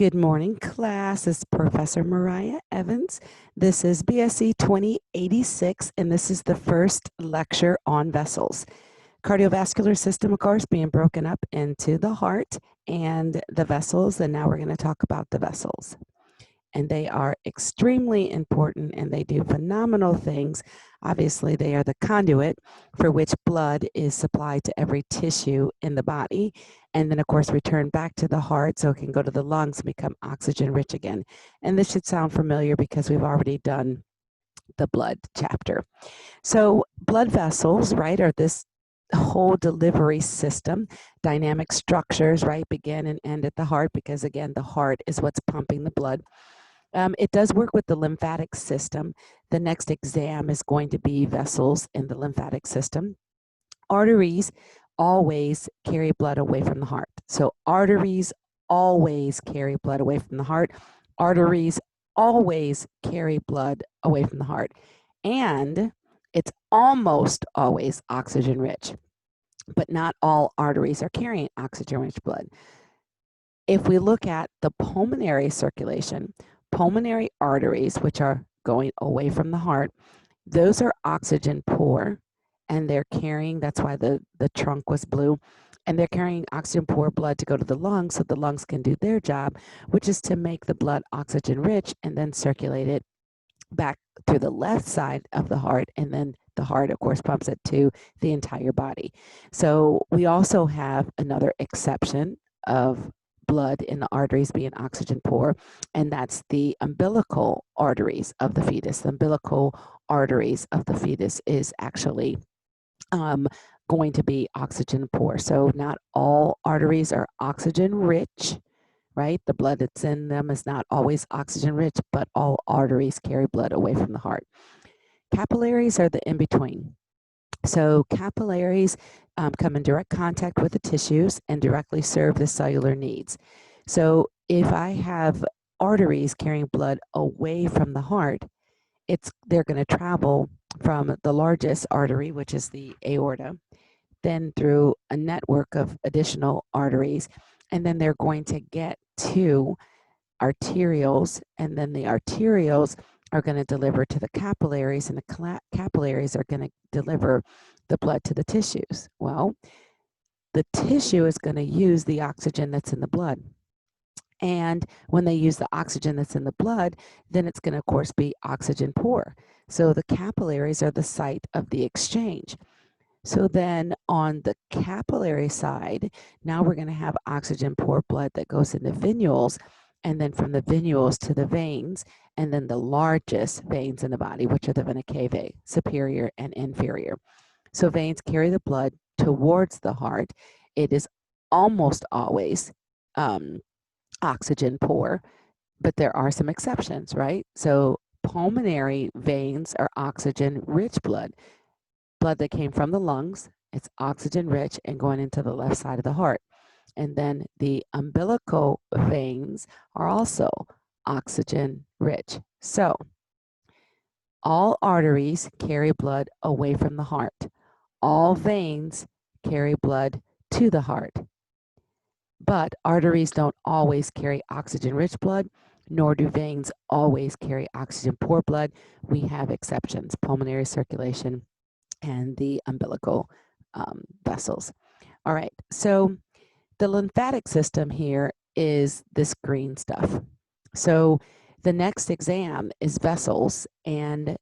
Good morning, class. It's Professor Myria Evans. This is BSC 2086, and this is the first lecture on vessels. Cardiovascular system, of course, being broken up into the heart and the vessels, and now we're going to talk about the vessels. And they are extremely important and they do phenomenal things. Obviously, they are the conduit for which blood is supplied to every tissue in the body. And then, of course, return back to the heart so it can go to the lungs and become oxygen rich again. And this should sound familiar because we've already done the blood chapter. So blood vessels, right, are this whole delivery system, dynamic structures, right, begin and end at the heart because, again, the heart is what's pumping the blood. It does work with the lymphatic system. The next exam is going to be vessels in the lymphatic system. Arteries always carry blood away from the heart. So arteries always carry blood away from the heart. Arteries always carry blood away from the heart. And it's almost always oxygen rich, but not all arteries are carrying oxygen rich blood. If we look at the pulmonary circulation, pulmonary arteries, which are going away from the heart, those are oxygen poor, and they're carrying, that's why the trunk was blue, and they're carrying oxygen poor blood to go to the lungs so the lungs can do their job, which is to make the blood oxygen rich and then circulate it back through the left side of the heart, and then the heart, of course, pumps it to the entire body. So we also have another exception of blood in the arteries being oxygen poor, and that's the umbilical arteries of the fetus. The umbilical arteries of the fetus is actually going to be oxygen poor. So not all arteries are oxygen rich, right? The blood that's in them is not always oxygen rich, but all arteries carry blood away from the heart. Capillaries are the in-between. So capillaries come in direct contact with the tissues and directly serve the cellular needs. So if I have arteries carrying blood away from the heart, they're going to travel from the largest artery, which is the aorta, then through a network of additional arteries, and then they're going to get to arterioles, and then the arterioles are going to deliver to the capillaries, and the capillaries are going to deliver the blood to the tissues. Well, the tissue is going to use the oxygen that's in the blood. And when they use the oxygen that's in the blood, then it's going to, of course, be oxygen poor. So the capillaries are the site of the exchange. So then on the capillary side, now we're going to have oxygen poor blood that goes into venules, and then from the venules to the veins, and then the largest veins in the body, which are the vena cavae, superior and inferior. So veins carry the blood towards the heart. It is almost always oxygen poor, but there are some exceptions, right? So pulmonary veins are oxygen rich blood that came from the lungs. It's oxygen rich and going into the left side of the heart. And then the umbilical veins are also oxygen rich. So all arteries carry blood away from the heart. All veins carry blood to the heart. But arteries don't always carry oxygen rich blood, nor do veins always carry oxygen poor blood. We have exceptions, pulmonary circulation and the umbilical vessels. All right, so the lymphatic system here is this green stuff. So the next exam is vessels and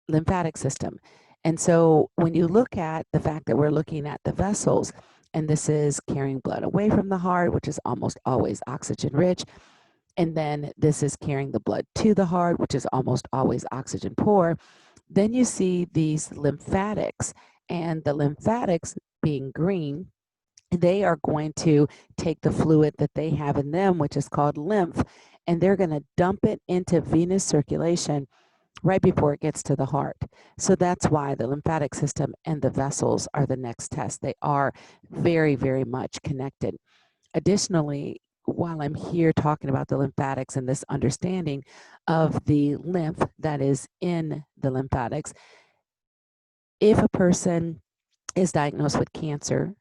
lymphatic system. And so when you look at the fact that we're looking at the vessels, and this is carrying blood away from the heart, which is almost always oxygen rich, and then this is carrying the blood to the heart, which is almost always oxygen poor, then you see these lymphatics, and the lymphatics being green, they are going to take the fluid that they have in them, which is called lymph, and they're going to dump it into venous circulation right before it gets to the heart. So that's why the lymphatic system and the vessels are the next test. They are very, very much connected. Additionally, while I'm here talking about the lymphatics and this understanding of the lymph that is in the lymphatics, if a person is diagnosed with cancer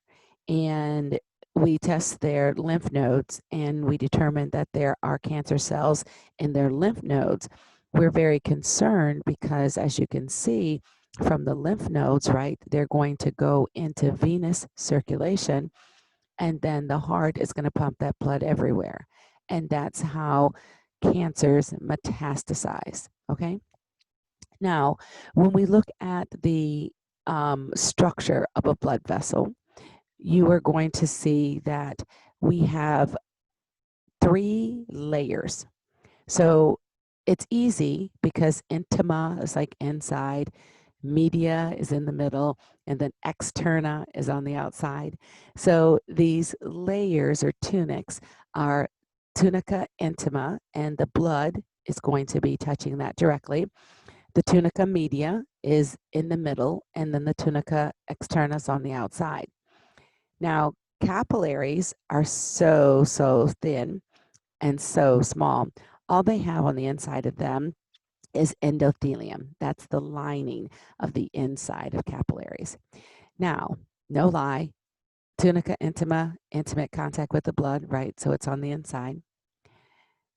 and we test their lymph nodes and we determine that there are cancer cells in their lymph nodes, we're very concerned because, as you can see from the lymph nodes, right, they're going to go into venous circulation, and then the heart is going to pump that blood everywhere. And that's how cancers metastasize. Okay. Now, when we look at the structure of a blood vessel, you are going to see that we have 3 layers. So it's easy because intima is like inside, media is in the middle, and then externa is on the outside. So these layers or tunics are tunica intima, and the blood is going to be touching that directly. The tunica media is in the middle, and then the tunica externa is on the outside. Now, capillaries are so thin and so small. All they have on the inside of them is endothelium. That's the lining of the inside of capillaries. Now, no lie, tunica intima, intimate contact with the blood, right? So it's on the inside.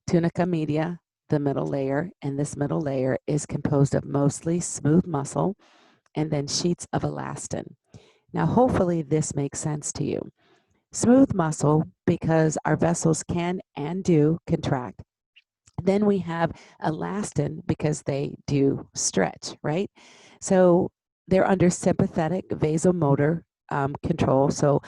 Tunica media, the middle layer, and this middle layer is composed of mostly smooth muscle and then sheets of elastin. Now, hopefully this makes sense to you. Smooth muscle, because our vessels can and do contract. Then we have elastin because they do stretch, right? So they're under sympathetic vasomotor control. So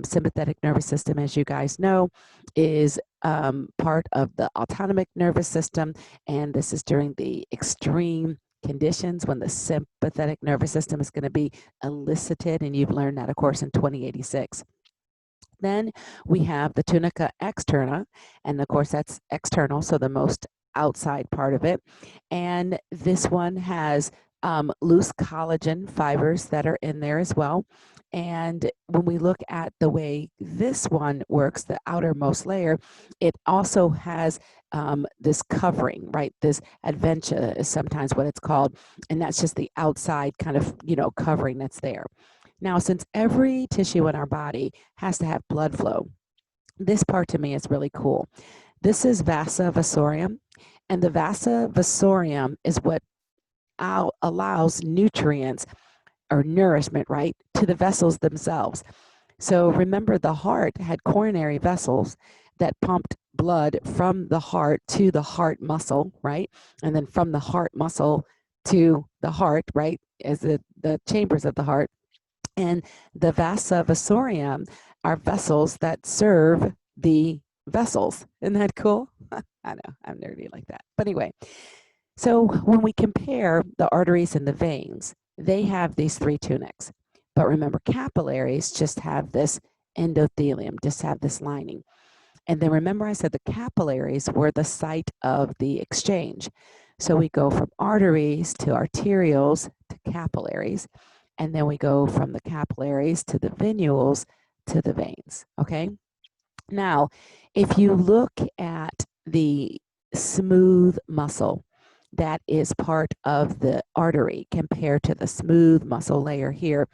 sympathetic nervous system, as you guys know, is part of the autonomic nervous system. And this is during the extreme conditions when the sympathetic nervous system is going to be elicited. And you've learned that, of course, in 2086. Then we have the tunica externa, and of course that's external, so the most outside part of it. And this one has loose collagen fibers that are in there as well. And when we look at the way this one works, the outermost layer, it also has this covering, right? This adventia is sometimes what it's called, and that's just the outside kind of, covering that's there. Now, since every tissue in our body has to have blood flow, this part to me is really cool. This is vasa vasorum, and the vasa vasorum is what allows nutrients or nourishment, right, to the vessels themselves. So remember, the heart had coronary vessels that pumped blood from the heart to the heart muscle, right? And then from the heart muscle to the heart, right, as the chambers of the heart. And the vasa vasorum are vessels that serve the vessels. Isn't that cool? I know, I'm nerdy like that. But anyway, so when we compare the arteries and the veins, they have these 3 tunics. But remember, capillaries just have this endothelium, just have this lining. And then remember I said the capillaries were the site of the exchange. So we go from arteries to arterioles to capillaries. And then we go from the capillaries to the venules to the veins, okay? Now, if you look at the smooth muscle that is part of the artery compared to the smooth muscle layer here,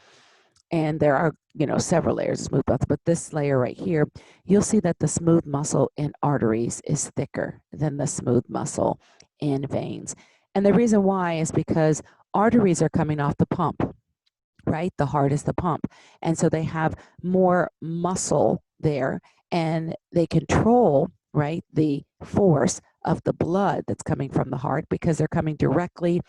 and there are, several layers of smooth muscle, but this layer right here, you'll see that the smooth muscle in arteries is thicker than the smooth muscle in veins. And the reason why is because arteries are coming off the pump, right? The heart is the pump. And so they have more muscle there, and they control, right, the force of the blood that's coming from the heart because they're coming directly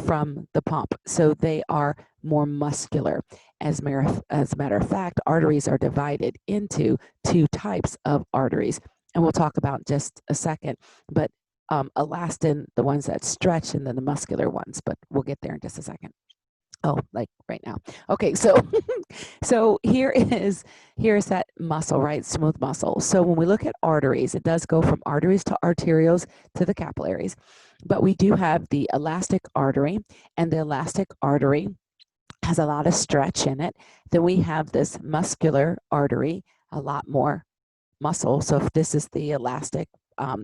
from the pump. So they are more muscular. As a matter of fact, arteries are divided into 2 types of arteries. And we'll talk about in just a second. But elastin, the ones that stretch, and then the muscular ones. But we'll get there in just a second. Oh, like right now. Okay, so so here's that muscle, right? Smooth muscle. So when we look at arteries, it does go from arteries to arterioles to the capillaries. But we do have the elastic artery, and the elastic artery has a lot of stretch in it. Then we have this muscular artery, a lot more muscle. So if this is the elastic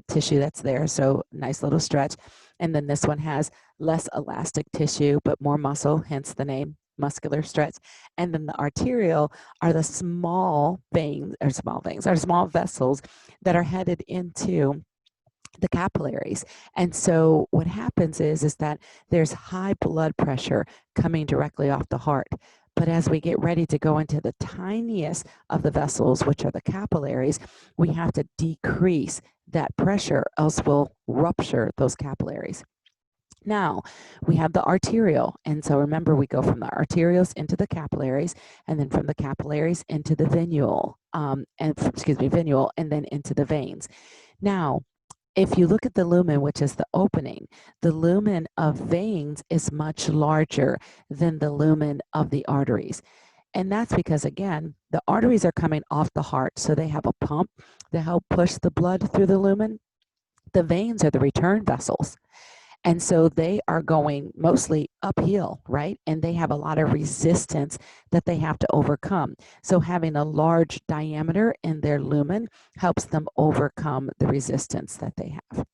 tissue that's there, so nice little stretch. And then this one has less elastic tissue, but more muscle, hence the name muscular stretch. And then the arterial are the small veins, are small vessels that are headed into the capillaries. And so what happens is that there's high blood pressure coming directly off the heart. But as we get ready to go into the tiniest of the vessels, which are the capillaries, we have to decrease that pressure, else we'll rupture those capillaries. Now, we have the arterial. And so remember, we go from the arterioles into the capillaries, and then from the capillaries into the venule, venule, and then into the veins. Now, if you look at the lumen, which is the opening, the lumen of veins is much larger than the lumen of the arteries. And that's because, again, the arteries are coming off the heart, so they have a pump to help push the blood through the lumen. The veins are the return vessels. And so they are going mostly uphill, right? And they have a lot of resistance that they have to overcome. So having a large diameter in their lumen helps them overcome the resistance that they have.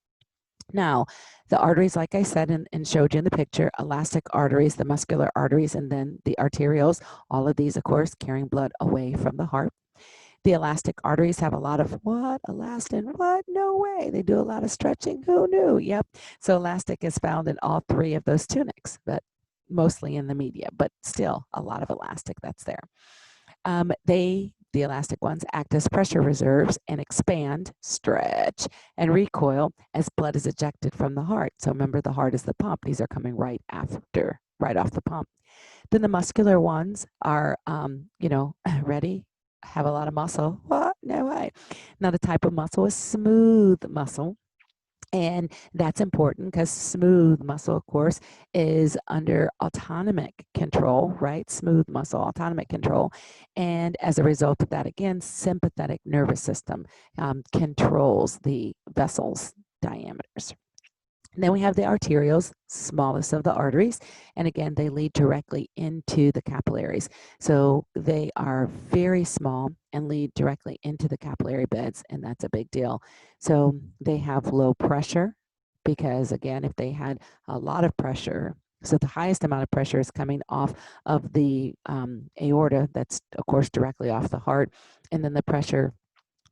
Now, the arteries, like I said and showed you in the picture, elastic arteries, the muscular arteries, and then the arterioles, all of these, of course, carrying blood away from the heart. The elastic arteries have a lot of what? Elastin? What? No way. They do a lot of stretching. Who knew? Yep. So elastic is found in all three of those tunics, but mostly in the media, but still a lot of elastic that's there. The elastic ones, act as pressure reserves and expand, stretch, and recoil as blood is ejected from the heart. So remember, the heart is the pump. These are coming right off the pump. Then the muscular ones are, ready? Have a lot of muscle. What? No way. Now, the type of muscle is smooth muscle. And that's important because smooth muscle, of course, is under autonomic control, right? Smooth muscle, autonomic control. And as a result of that, again, sympathetic nervous system controls the vessels' diameters. And then we have the arterioles, smallest of the arteries, and again, they lead directly into the capillaries. So they are very small and lead directly into the capillary beds, and that's a big deal. So they have low pressure because, again, if they had a lot of pressure, so the highest amount of pressure is coming off of the aorta, that's, of course, directly off the heart, and then the pressure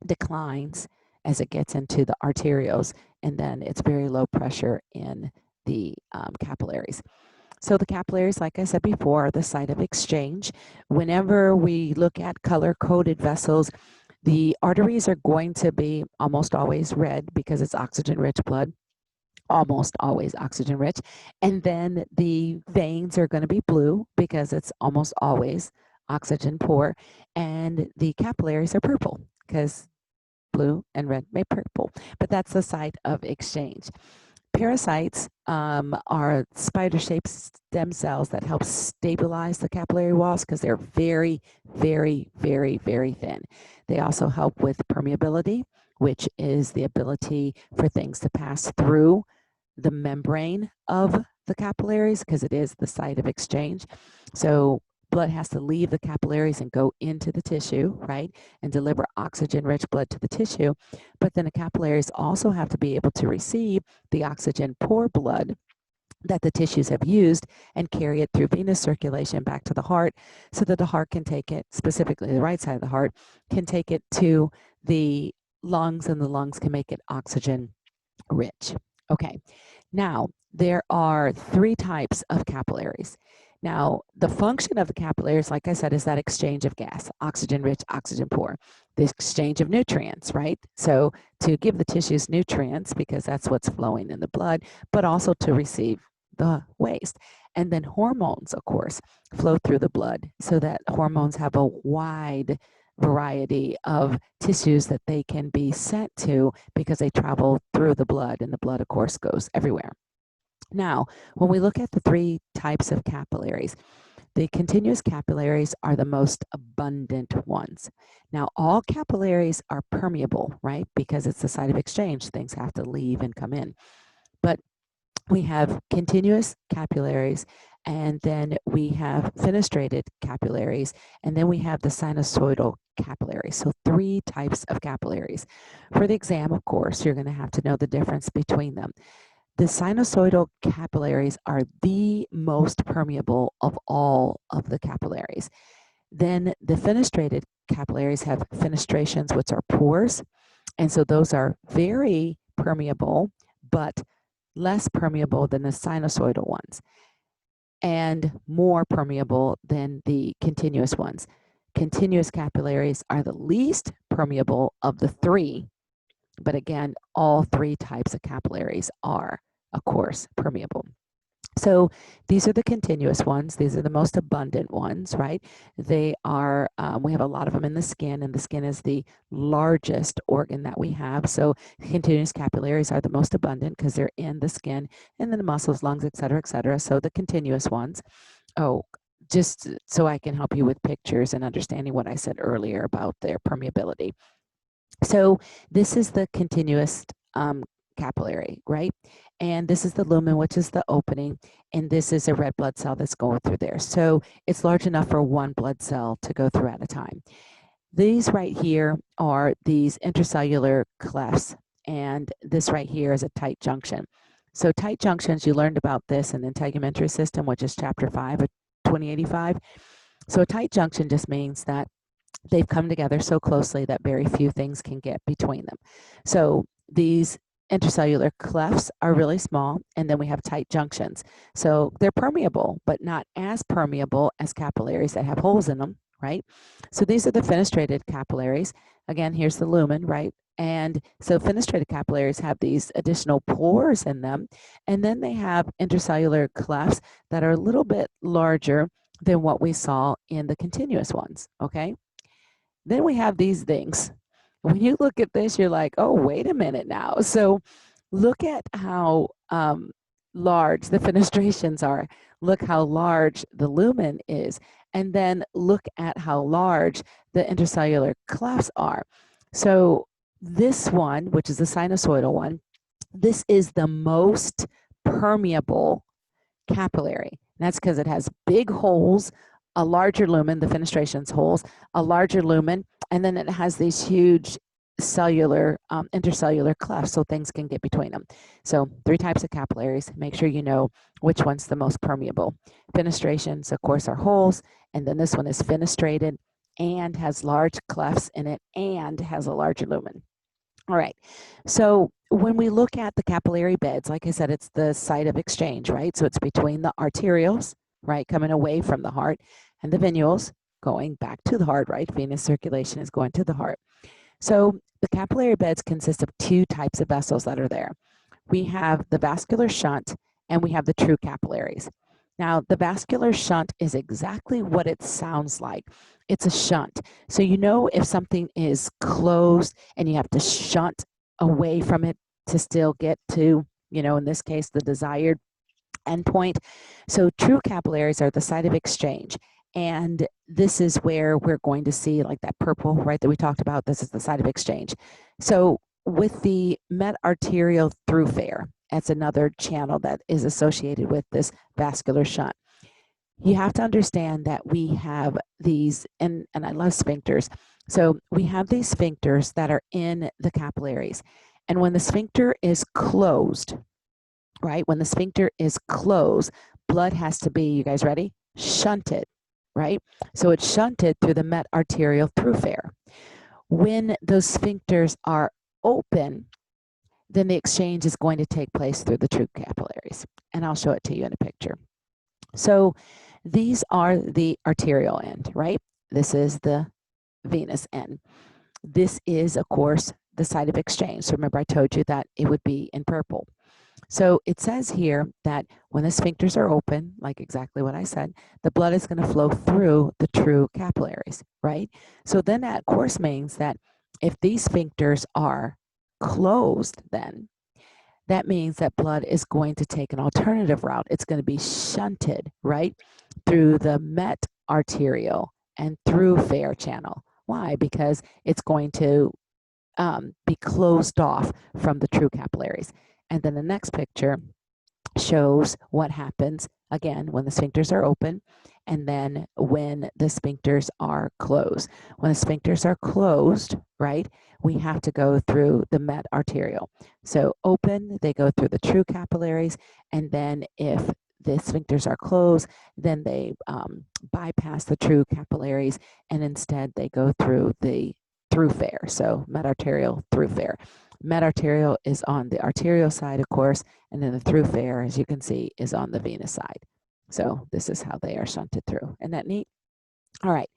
declines as it gets into the arterioles, and then it's very low pressure in the capillaries. So the capillaries, like I said before, are the site of exchange. Whenever we look at color-coded vessels, the arteries are going to be almost always red because it's oxygen-rich blood, almost always oxygen-rich. And then the veins are going to be blue because it's almost always oxygen-poor. And the capillaries are purple because blue and red make purple, but that's the site of exchange. Parasites are spider-shaped stem cells that help stabilize the capillary walls because they're very, very, very, very thin. They also help with permeability, which is the ability for things to pass through the membrane of the capillaries because it is the site of exchange. So blood has to leave the capillaries and go into the tissue, right, and deliver oxygen-rich blood to the tissue. But then the capillaries also have to be able to receive the oxygen-poor blood that the tissues have used and carry it through venous circulation back to the heart so that the heart can take it, specifically the right side of the heart, can take it to the lungs, and the lungs can make it oxygen-rich. Okay, now there are three types of capillaries. Now, the function of the capillaries, like I said, is that exchange of gas, oxygen-rich, oxygen-poor, the exchange of nutrients, right? So to give the tissues nutrients, because that's what's flowing in the blood, but also to receive the waste. And then hormones, of course, flow through the blood so that hormones have a wide variety of tissues that they can be sent to because they travel through the blood, and the blood, of course, goes everywhere. Now, when we look at the three types of capillaries, the continuous capillaries are the most abundant ones. Now, all capillaries are permeable, right? Because it's the site of exchange. Things have to leave and come in. But we have continuous capillaries, and then we have fenestrated capillaries, and then we have the sinusoidal capillaries. So three types of capillaries. For the exam, of course, you're going to have to know the difference between them. The sinusoidal capillaries are the most permeable of all of the capillaries. Then the fenestrated capillaries have fenestrations, which are pores, and so those are very permeable, but less permeable than the sinusoidal ones, and more permeable than the continuous ones. Continuous capillaries are the least permeable of the three, but again, all three types of capillaries are, of course, permeable. So these are the continuous ones. These are the most abundant ones, right? They are, we have a lot of them in the skin, and the skin is the largest organ that we have. So continuous capillaries are the most abundant because they're in the skin and then the muscles, lungs, et cetera, et cetera. So the continuous ones. Oh, just so I can help you with pictures and understanding what I said earlier about their permeability. So this is the continuous capillary, right? And this is the lumen, which is the opening, and this is a red blood cell that's going through there. So it's large enough for one blood cell to go through at a time. These right here are these intercellular clefts, and this right here is a tight junction. So tight junctions, you learned about this in the integumentary system, which is chapter 5 of 2085. So a tight junction just means that they've come together so closely that very few things can get between them. So these intercellular clefts are really small, and then we have tight junctions. So they're permeable, but not as permeable as capillaries that have holes in them, right? So these are the fenestrated capillaries. Again, here's the lumen, right? And so fenestrated capillaries have these additional pores in them, and then they have intercellular clefts that are a little bit larger than what we saw in the continuous ones, okay? Then we have these things. When you look at this, you're like, oh, wait a minute now. So look at how large the fenestrations are. Look how large the lumen is. And then look at how large the intercellular clefts are. So this one, which is the sinusoidal one, this is the most permeable capillary. That's because it has big holes, a larger lumen, the fenestrations holes, a larger lumen, and then it has these huge cellular, intercellular clefts so things can get between them. So 3 types of capillaries. Make sure you know which one's the most permeable. Fenestrations, of course, are holes, and then this one is fenestrated and has large clefts in it and has a larger lumen. All right, so when we look at the capillary beds, like I said, it's the site of exchange, right? So it's between the arterioles, right, coming away from the heart, and the venules going back to the heart, right? Venous circulation is going to the heart. So the capillary beds consist of 2 types of vessels that are there. We have the vascular shunt and we have the true capillaries. Now, the vascular shunt is exactly what it sounds like. It's a shunt. So you know if something is closed and you have to shunt away from it to still get to, you know, in this case, the desired endpoint. So true capillaries are the site of exchange. And this is where we're going to see like that purple, right, that we talked about. This is the site of exchange. So with the metarterial thoroughfare, that's another channel that is associated with this vascular shunt. You have to understand that we have these, and I love sphincters. So we have these sphincters that are in the capillaries. And when the sphincter is closed, right, when the sphincter is closed, blood has to be, you guys ready? Shunted, right? So it's shunted through the metarterial thoroughfare. When those sphincters are open, then the exchange is going to take place through the true capillaries. And I'll show it to you in a picture. So these are the arterial end, right? This is the venous end. This is, of course, the site of exchange. So remember I told you that it would be in purple. So it says here that when the sphincters are open, like exactly what I said, the blood is going to flow through the true capillaries, right? So then that, of course, means that if these sphincters are closed, then that means that blood is going to take an alternative route. It's going to be shunted, right, through the metarterial and thoroughfare channel. Why? Because it's going to be closed off from the true capillaries. And then the next picture shows what happens again, when the sphincters are open, and then when the sphincters are closed. When the sphincters are closed, right, we have to go through the med arterial. So open, they go through the true capillaries, and then if the sphincters are closed, then they bypass the true capillaries, and instead they go through the thoroughfare. So medarterial, thoroughfare. Medarterial is on the arterial side, of course, and then the thoroughfare, as you can see, is on the venous side. So this is how they are shunted through. Isn't that neat? All right.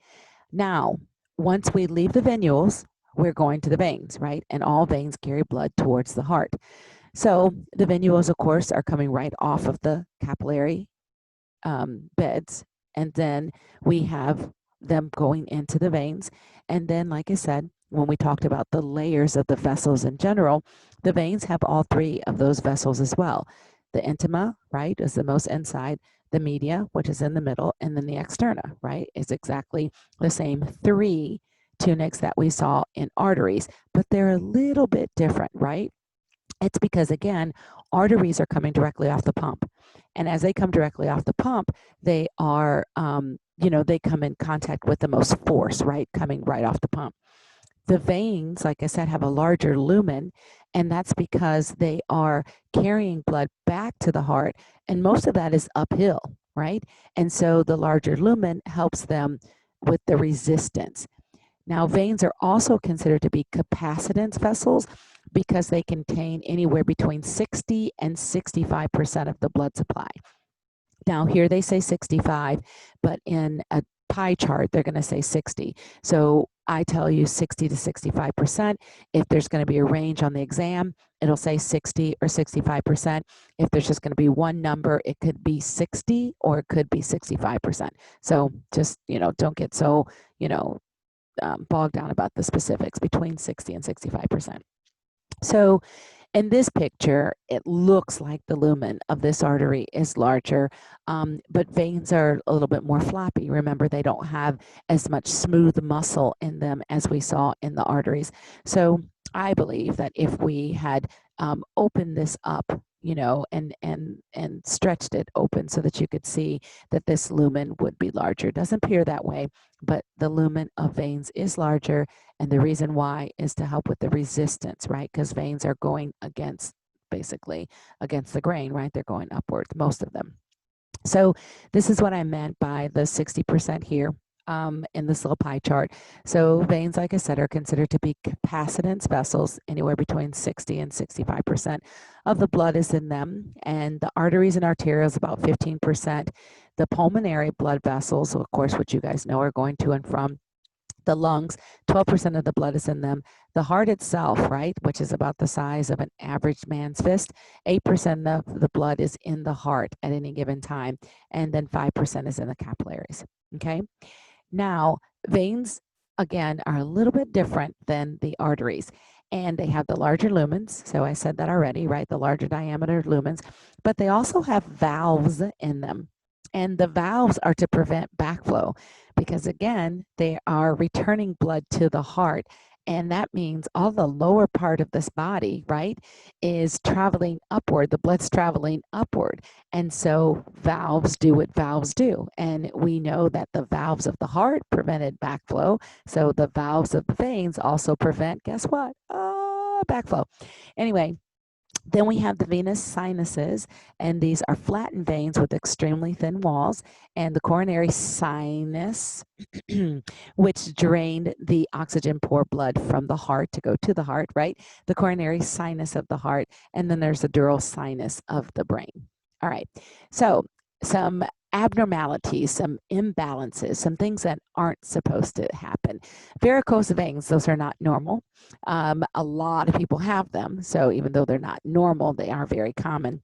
Now, once we leave the venules, we're going to the veins, right? And all veins carry blood towards the heart. So the venules, of course, are coming right off of the capillary beds, and then we have them going into the veins. And then, like I said, when we talked about the layers of the vessels in general, the veins have all three of those vessels as well. The intima, right, is the most inside, the media, which is in the middle, and then the externa, right, is exactly the same three tunics that we saw in arteries, but they're a little bit different, right? It's because, again, arteries are coming directly off the pump. And as they come directly off the pump, they are, they come in contact with the most force, right? Coming right off the pump. The veins, like I said, have a larger lumen, and that's because they are carrying blood back to the heart, and most of that is uphill, right? And so the larger lumen helps them with the resistance. Now, veins are also considered to be capacitance vessels because they contain anywhere between 60 and 65% of the blood supply. Now, here they say 65, but in a pie chart, they're going to say 60. So I tell you 60 to 65%. If there's going to be a range on the exam, it'll say 60 or 65%. If there's just going to be one number, it could be 60 or it could be 65%. So just, don't get so, bogged down about the specifics, between 60 and 65%. So in this picture, it looks like the lumen of this artery is larger, but veins are a little bit more floppy. Remember, they don't have as much smooth muscle in them as we saw in the arteries. So I believe that if we had opened this up, and stretched it open so that you could see that this lumen would be larger. It doesn't appear that way, but the lumen of veins is larger, and the reason why is to help with the resistance, right? Because veins are going basically against the grain, right? They're going upwards, most of them. So this is what I meant by the 60% here in this little pie chart. So veins, like I said, are considered to be capacitance vessels. Anywhere between 60 and 65% of the blood is in them, and the arteries and arterioles about 15%. The pulmonary blood vessels, of course, which you guys know are going to and from the lungs, 12% of the blood is in them. The heart itself, right, which is about the size of an average man's fist, 8% of the blood is in the heart at any given time, and then 5% is in the capillaries, okay? Now, veins, again, are a little bit different than the arteries, and they have the larger lumens, so I said that already, right, the larger diameter lumens, but they also have valves in them. And the valves are to prevent backflow because, again, they are returning blood to the heart. And that means all the lower part of this body, right, is traveling upward. The blood's traveling upward. And so valves do what valves do. And we know that the valves of the heart prevented backflow. So the valves of the veins also prevent, guess what? Backflow. Anyway, then we have the venous sinuses, and these are flattened veins with extremely thin walls, and the coronary sinus, which drained the oxygen poor blood from the heart to go to the heart, right? The coronary sinus of the heart, and then there's the dural sinus of the brain. All right, so some abnormalities, some imbalances, some things that aren't supposed to happen. Varicose veins, those are not normal. A lot of people have them, so even though they're not normal, they are very common.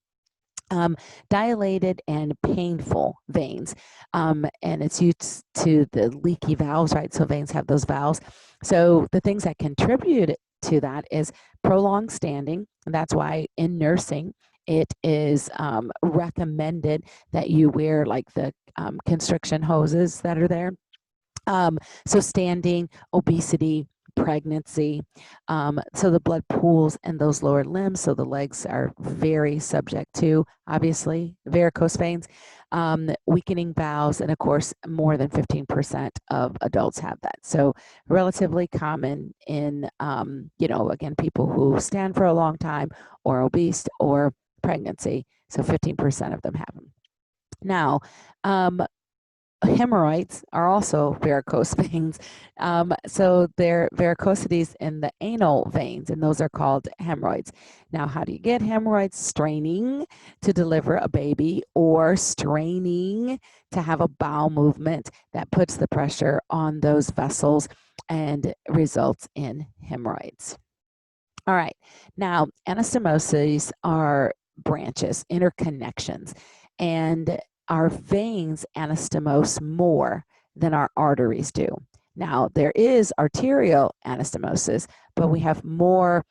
Dilated and painful veins, and it's used to the leaky valves, right? So veins have those valves. So the things that contribute to that is prolonged standing, and that's why in nursing, it is recommended that you wear like the constriction hoses that are there. So standing, obesity, pregnancy. So the blood pools in those lower limbs, so the legs are very subject to, obviously, varicose veins, weakening valves, and of course, more than 15% of adults have that. So relatively common in, again, people who stand for a long time or obese or pregnancy. So 15% of them have them. Now, hemorrhoids are also varicose veins. So they're varicosities in the anal veins, and those are called hemorrhoids. Now, how do you get hemorrhoids? Straining to deliver a baby or straining to have a bowel movement that puts the pressure on those vessels and results in hemorrhoids. All right. Now, anastomoses are branches, interconnections, and our veins anastomose more than our arteries do. Now, there is arterial anastomosis, but we have more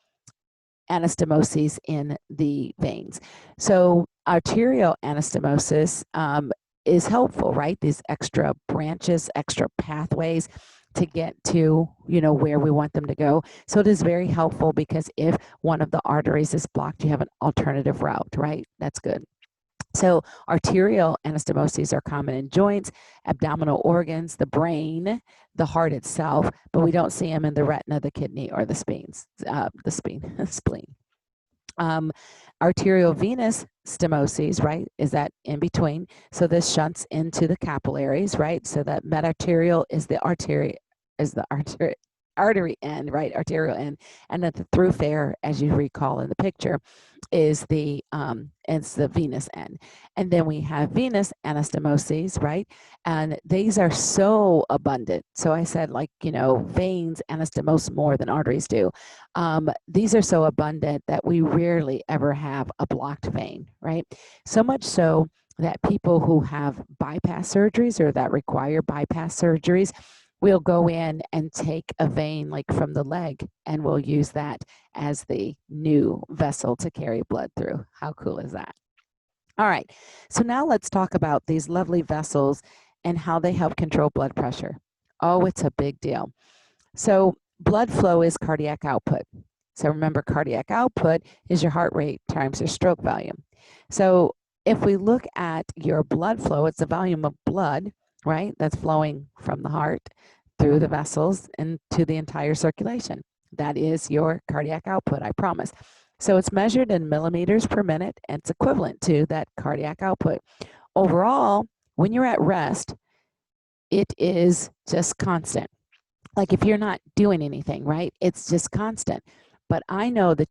anastomoses in the veins. So arterial anastomosis is helpful, right? These extra branches, extra pathways to get to, where we want them to go. So it is very helpful because if one of the arteries is blocked, you have an alternative route, right? That's good. So arterial anastomoses are common in joints, abdominal organs, the brain, the heart itself, but we don't see them in the retina, the kidney, or the spleen. Arterial venous stenosis, right, is that in between. So this shunts into the capillaries, right? So that medarterial is the artery end, right? Arterial end, and that the thoroughfare, as you recall in the picture, is the venous end. And then we have venous anastomoses, right? And these are so abundant. So I said, veins anastomose more than arteries do. These are so abundant that we rarely ever have a blocked vein, right? So much so that people who have bypass surgeries or that require bypass surgeries, we'll go in and take a vein like from the leg, and we'll use that as the new vessel to carry blood through. How cool is that? All right, so now let's talk about these lovely vessels and how they help control blood pressure. Oh, it's a big deal. So blood flow is cardiac output. So remember, cardiac output is your heart rate times your stroke volume. So if we look at your blood flow, it's the volume of blood, right, that's flowing from the heart through the vessels and to the entire circulation. That is your cardiac output, I promise. So it's measured in millimeters per minute, and it's equivalent to that cardiac output. Overall, when you're at rest, it is just constant. Like if you're not doing anything, right? It's just constant. But I know that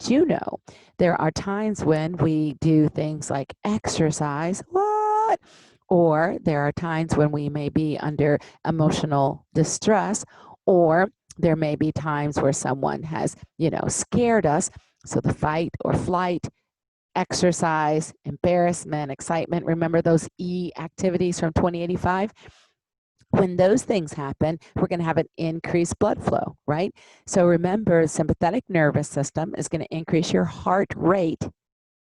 there are times when we do things like exercise, what? Or there are times when we may be under emotional distress, or there may be times where someone has, scared us. So the fight or flight, exercise, embarrassment, excitement. Remember those E activities from 2085? When those things happen, we're going to have an increased blood flow, right? So remember, the sympathetic nervous system is going to increase your heart rate.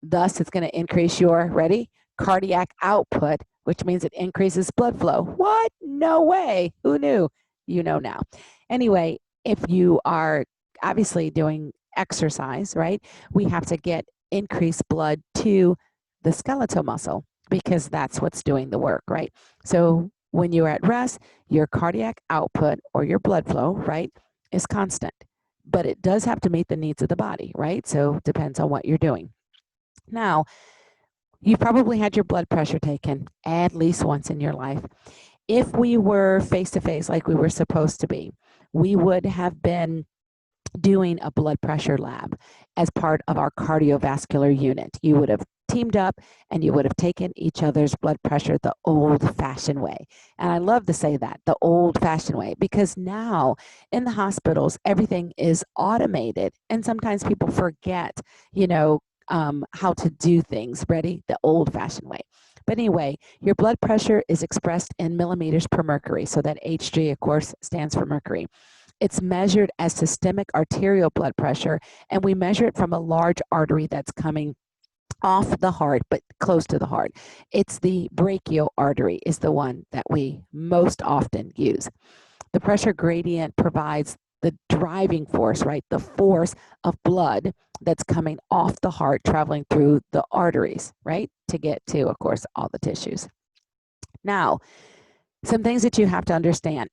Thus, it's going to increase your, ready, cardiac output, which means it increases blood flow. What? No way. Who knew? You know now. Anyway, if you are obviously doing exercise, right, we have to get increased blood to the skeletal muscle because that's what's doing the work, right? So when you're at rest, your cardiac output or your blood flow, right, is constant. But it does have to meet the needs of the body, right? So it depends on what you're doing. Now, you probably had your blood pressure taken at least once in your life. If we were face-to-face like we were supposed to be, we would have been doing a blood pressure lab as part of our cardiovascular unit. You would have teamed up and you would have taken each other's blood pressure the old-fashioned way. And I love to say that, the old-fashioned way, because now in the hospitals, everything is automated. And sometimes people forget, how to do things, ready? The old-fashioned way. But anyway, your blood pressure is expressed in millimeters per mercury. So that Hg, of course, stands for mercury. It's measured as systemic arterial blood pressure, and we measure it from a large artery that's coming off the heart, but close to the heart. It's the brachial artery is the one that we most often use. The pressure gradient provides the driving force, right? The force of blood that's coming off the heart, traveling through the arteries, right? To get to, of course, all the tissues. Now, some things that you have to understand.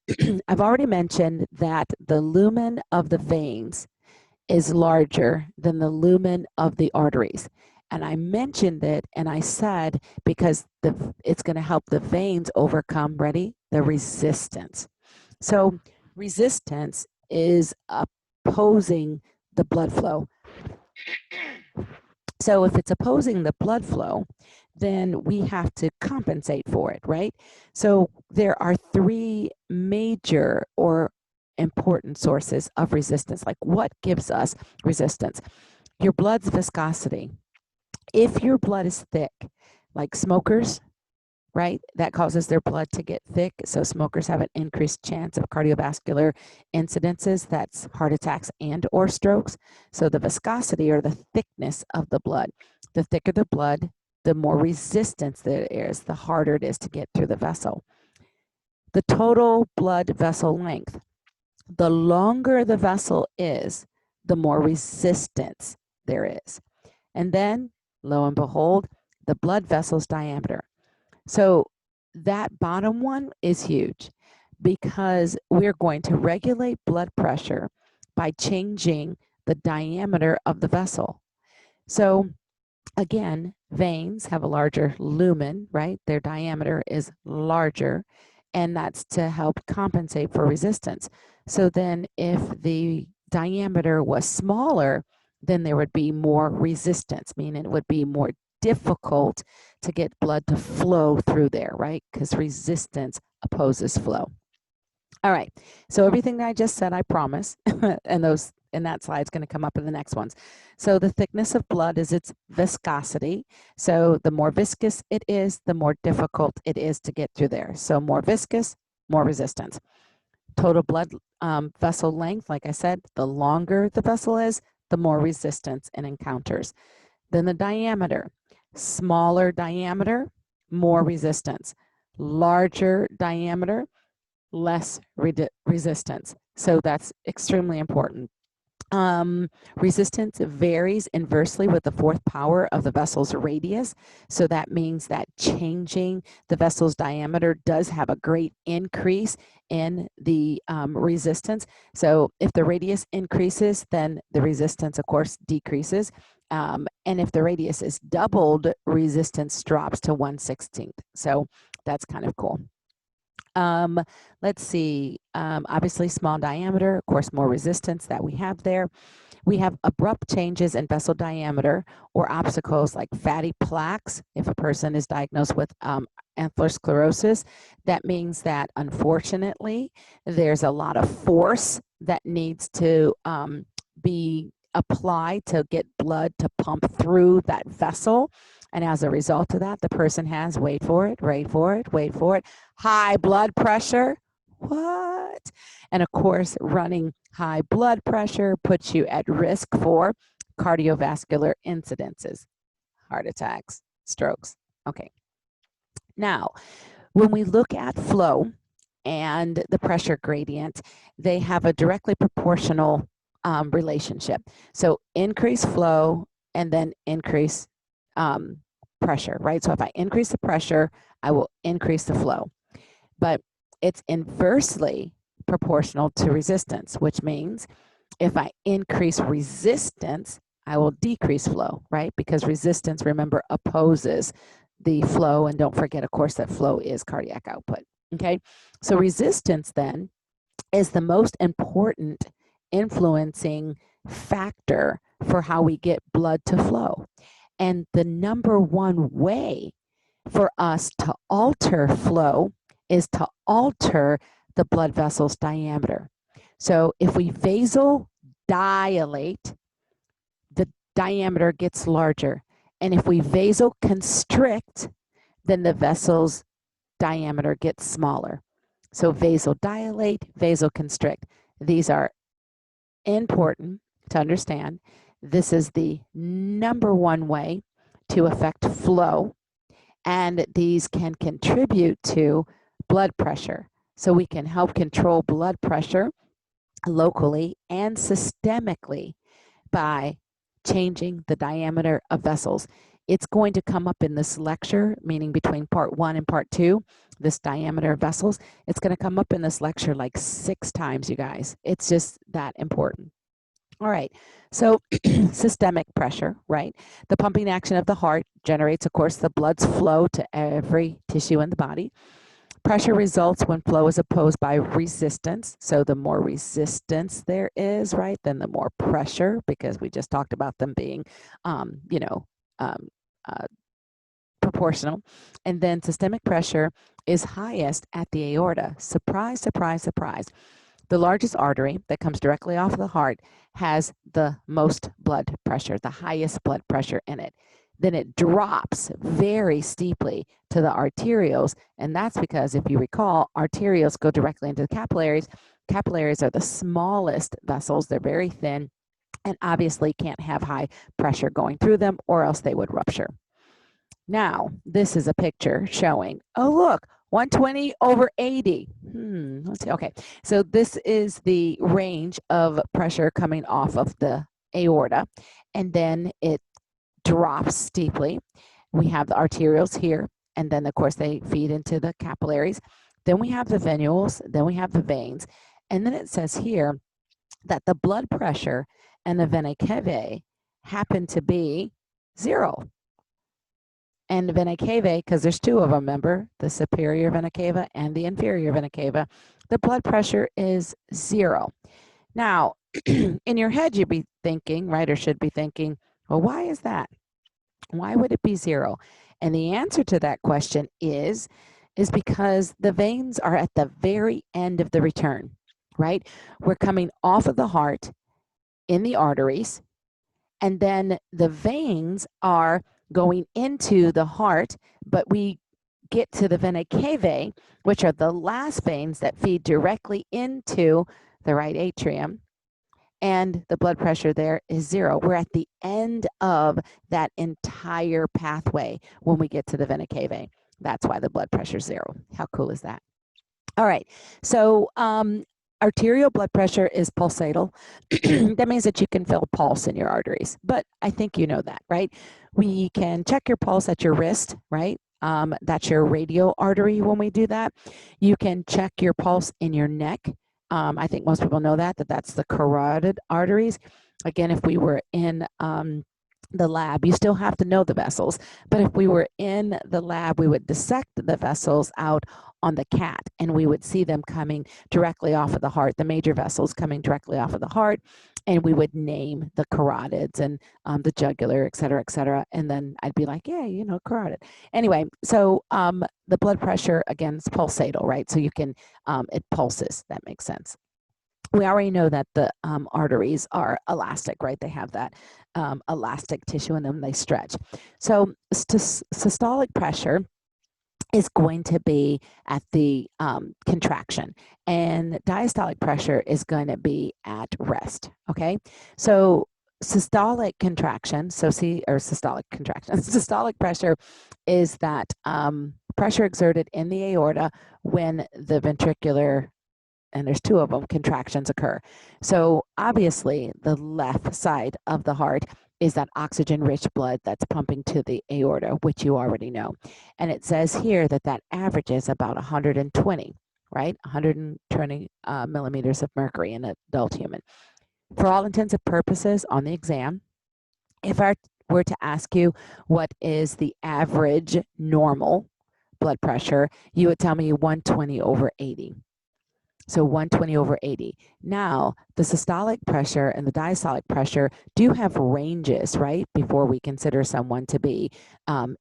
I've already mentioned that the lumen of the veins is larger than the lumen of the arteries. And I mentioned it and I said because it's going to help the veins overcome, ready, the resistance. So resistance is opposing the blood flow. So if it's opposing the blood flow, then we have to compensate for it, right? So there are three major or important sources of resistance. Like what gives us resistance? Your blood's viscosity. If your blood is thick, like smokers, right, that causes their blood to get thick. So smokers have an increased chance of cardiovascular incidences, that's heart attacks and or strokes. So the viscosity or the thickness of the blood, the thicker the blood, the more resistance there is, the harder it is to get through the vessel. The total blood vessel length, the longer the vessel is, the more resistance there is. And then, lo and behold, the blood vessel's diameter. So that bottom one is huge because we're going to regulate blood pressure by changing the diameter of the vessel. So again, veins have a larger lumen, right? Their diameter is larger, and that's to help compensate for resistance. So then if the diameter was smaller, then there would be more resistance, meaning it would be more difficult to get blood to flow through there, right? Because resistance opposes flow. All right, so everything that I just said, I promise, and that slide's going to come up in the next ones. So the thickness of blood is its viscosity. So the more viscous it is, the more difficult it is to get through there. So more viscous, more resistance. Total blood vessel length, like I said, the longer the vessel is, the more resistance it encounters. Then the diameter, smaller diameter, more resistance. Larger diameter, less resistance. So that's extremely important. Resistance varies inversely with the fourth power of the vessel's radius. So that means that changing the vessel's diameter does have a great increase in the resistance. So if the radius increases, then the resistance, of course, decreases. And if the radius is doubled, resistance drops to 1/16. So that's kind of cool. Let's see, obviously small diameter, of course, more resistance that we have there. We have abrupt changes in vessel diameter or obstacles like fatty plaques. If a person is diagnosed with atherosclerosis, that means that unfortunately there's a lot of force that needs to be applied to get blood to pump through that vessel. And as a result of that, the person has, wait for it, high blood pressure. What? And of course, running high blood pressure puts you at risk for cardiovascular incidences, heart attacks, strokes. Okay. Now, when we look at flow and the pressure gradient, they have a directly proportional relationship. So increase flow and then increase pressure, right? So if I increase the pressure, I will increase the flow. But it's inversely proportional to resistance, which means if I increase resistance, I will decrease flow, right? Because resistance, remember, opposes the flow. And don't forget, of course, that flow is cardiac output, okay? So resistance then is the most important influencing factor for how we get blood to flow. And the number one way for us to alter flow is to alter the blood vessel's diameter. So if we vasodilate, the diameter gets larger. And if we vasoconstrict, then the vessel's diameter gets smaller. So vasodilate, vasoconstrict. These are important to understand. This is the number one way to affect flow, and these can contribute to blood pressure. So we can help control blood pressure locally and systemically by changing the diameter of vessels. It's going to come up in this lecture, meaning between part 1 and part 2, this diameter of vessels. It's going to come up in this lecture like 6 times, you guys. It's just that important. All right, so systemic pressure, right? The pumping action of the heart generates, of course, the blood's flow to every tissue in the body. Pressure results when flow is opposed by resistance. So the more resistance there is, right, then the more pressure, because we just talked about them being, you know, um, uh, proportional. And then systemic pressure is highest at the aorta. Surprise, surprise, surprise. The largest artery that comes directly off of the heart has the most blood pressure, the highest blood pressure in it. Then it drops very steeply to the arterioles, and that's because, if you recall, arterioles go directly into the capillaries. Capillaries are the smallest vessels. They're very thin and obviously can't have high pressure going through them, or else they would rupture. Now, this is a picture showing, oh, look, 120 over 80. Let's see. Okay, so this is the range of pressure coming off of the aorta, and then it drops steeply. We have the arterioles here, and then, of course, they feed into the capillaries. Then we have the venules, then we have the veins, and then it says here that the blood pressure and the vena cava happen to be 0. And the vena cava, because there's 2 of them, remember, the superior vena cava and the inferior vena cava, the blood pressure is 0. Now, in your head, you'd be thinking, right, or should be thinking, well, why is that? Why would it be 0? And the answer to that question is because the veins are at the very end of the return, right? We're coming off of the heart in the arteries, and then the veins are going into the heart, but we get to the vena cava, which are the last veins that feed directly into the right atrium, and the blood pressure there is 0. We're at the end of that entire pathway when we get to the vena cava. That's why the blood pressure is 0. How cool is that? All right, so arterial blood pressure is pulsatal. That means that you can feel a pulse in your arteries, but I think you know that, right? We can check your pulse at your wrist, right? That's your radial artery when we do that. You can check your pulse in your neck. I think most people know that that's the carotid arteries. Again, if we were in the lab, you still have to know the vessels, but if we were in the lab, we would dissect the vessels out on the cat, and we would see them coming directly off of the heart, the major vessels coming directly off of the heart, and we would name the carotids and the jugular, et cetera, and then I'd be like, yeah, you know, carotid. Anyway, so the blood pressure, again, is pulsatal, right? So you can, it pulses, that makes sense. We already know that the arteries are elastic, right? They have that elastic tissue in them, they stretch. So systolic pressure is going to be at the contraction, and diastolic pressure is going to be at rest, okay? So systolic contraction, systolic contraction, systolic pressure is that pressure exerted in the aorta when the ventricular, and there's 2 of them, contractions occur. So obviously the left side of the heart is that oxygen-rich blood that's pumping to the aorta, which you already know. And it says here that that averages about 120, right? 120 millimeters of mercury in an adult human. For all intents and purposes on the exam, if I were to ask you what is the average normal blood pressure, you would tell me 120 over 80. So 120 over 80. Now, the systolic pressure and the diastolic pressure do have ranges, right? Before we consider someone to be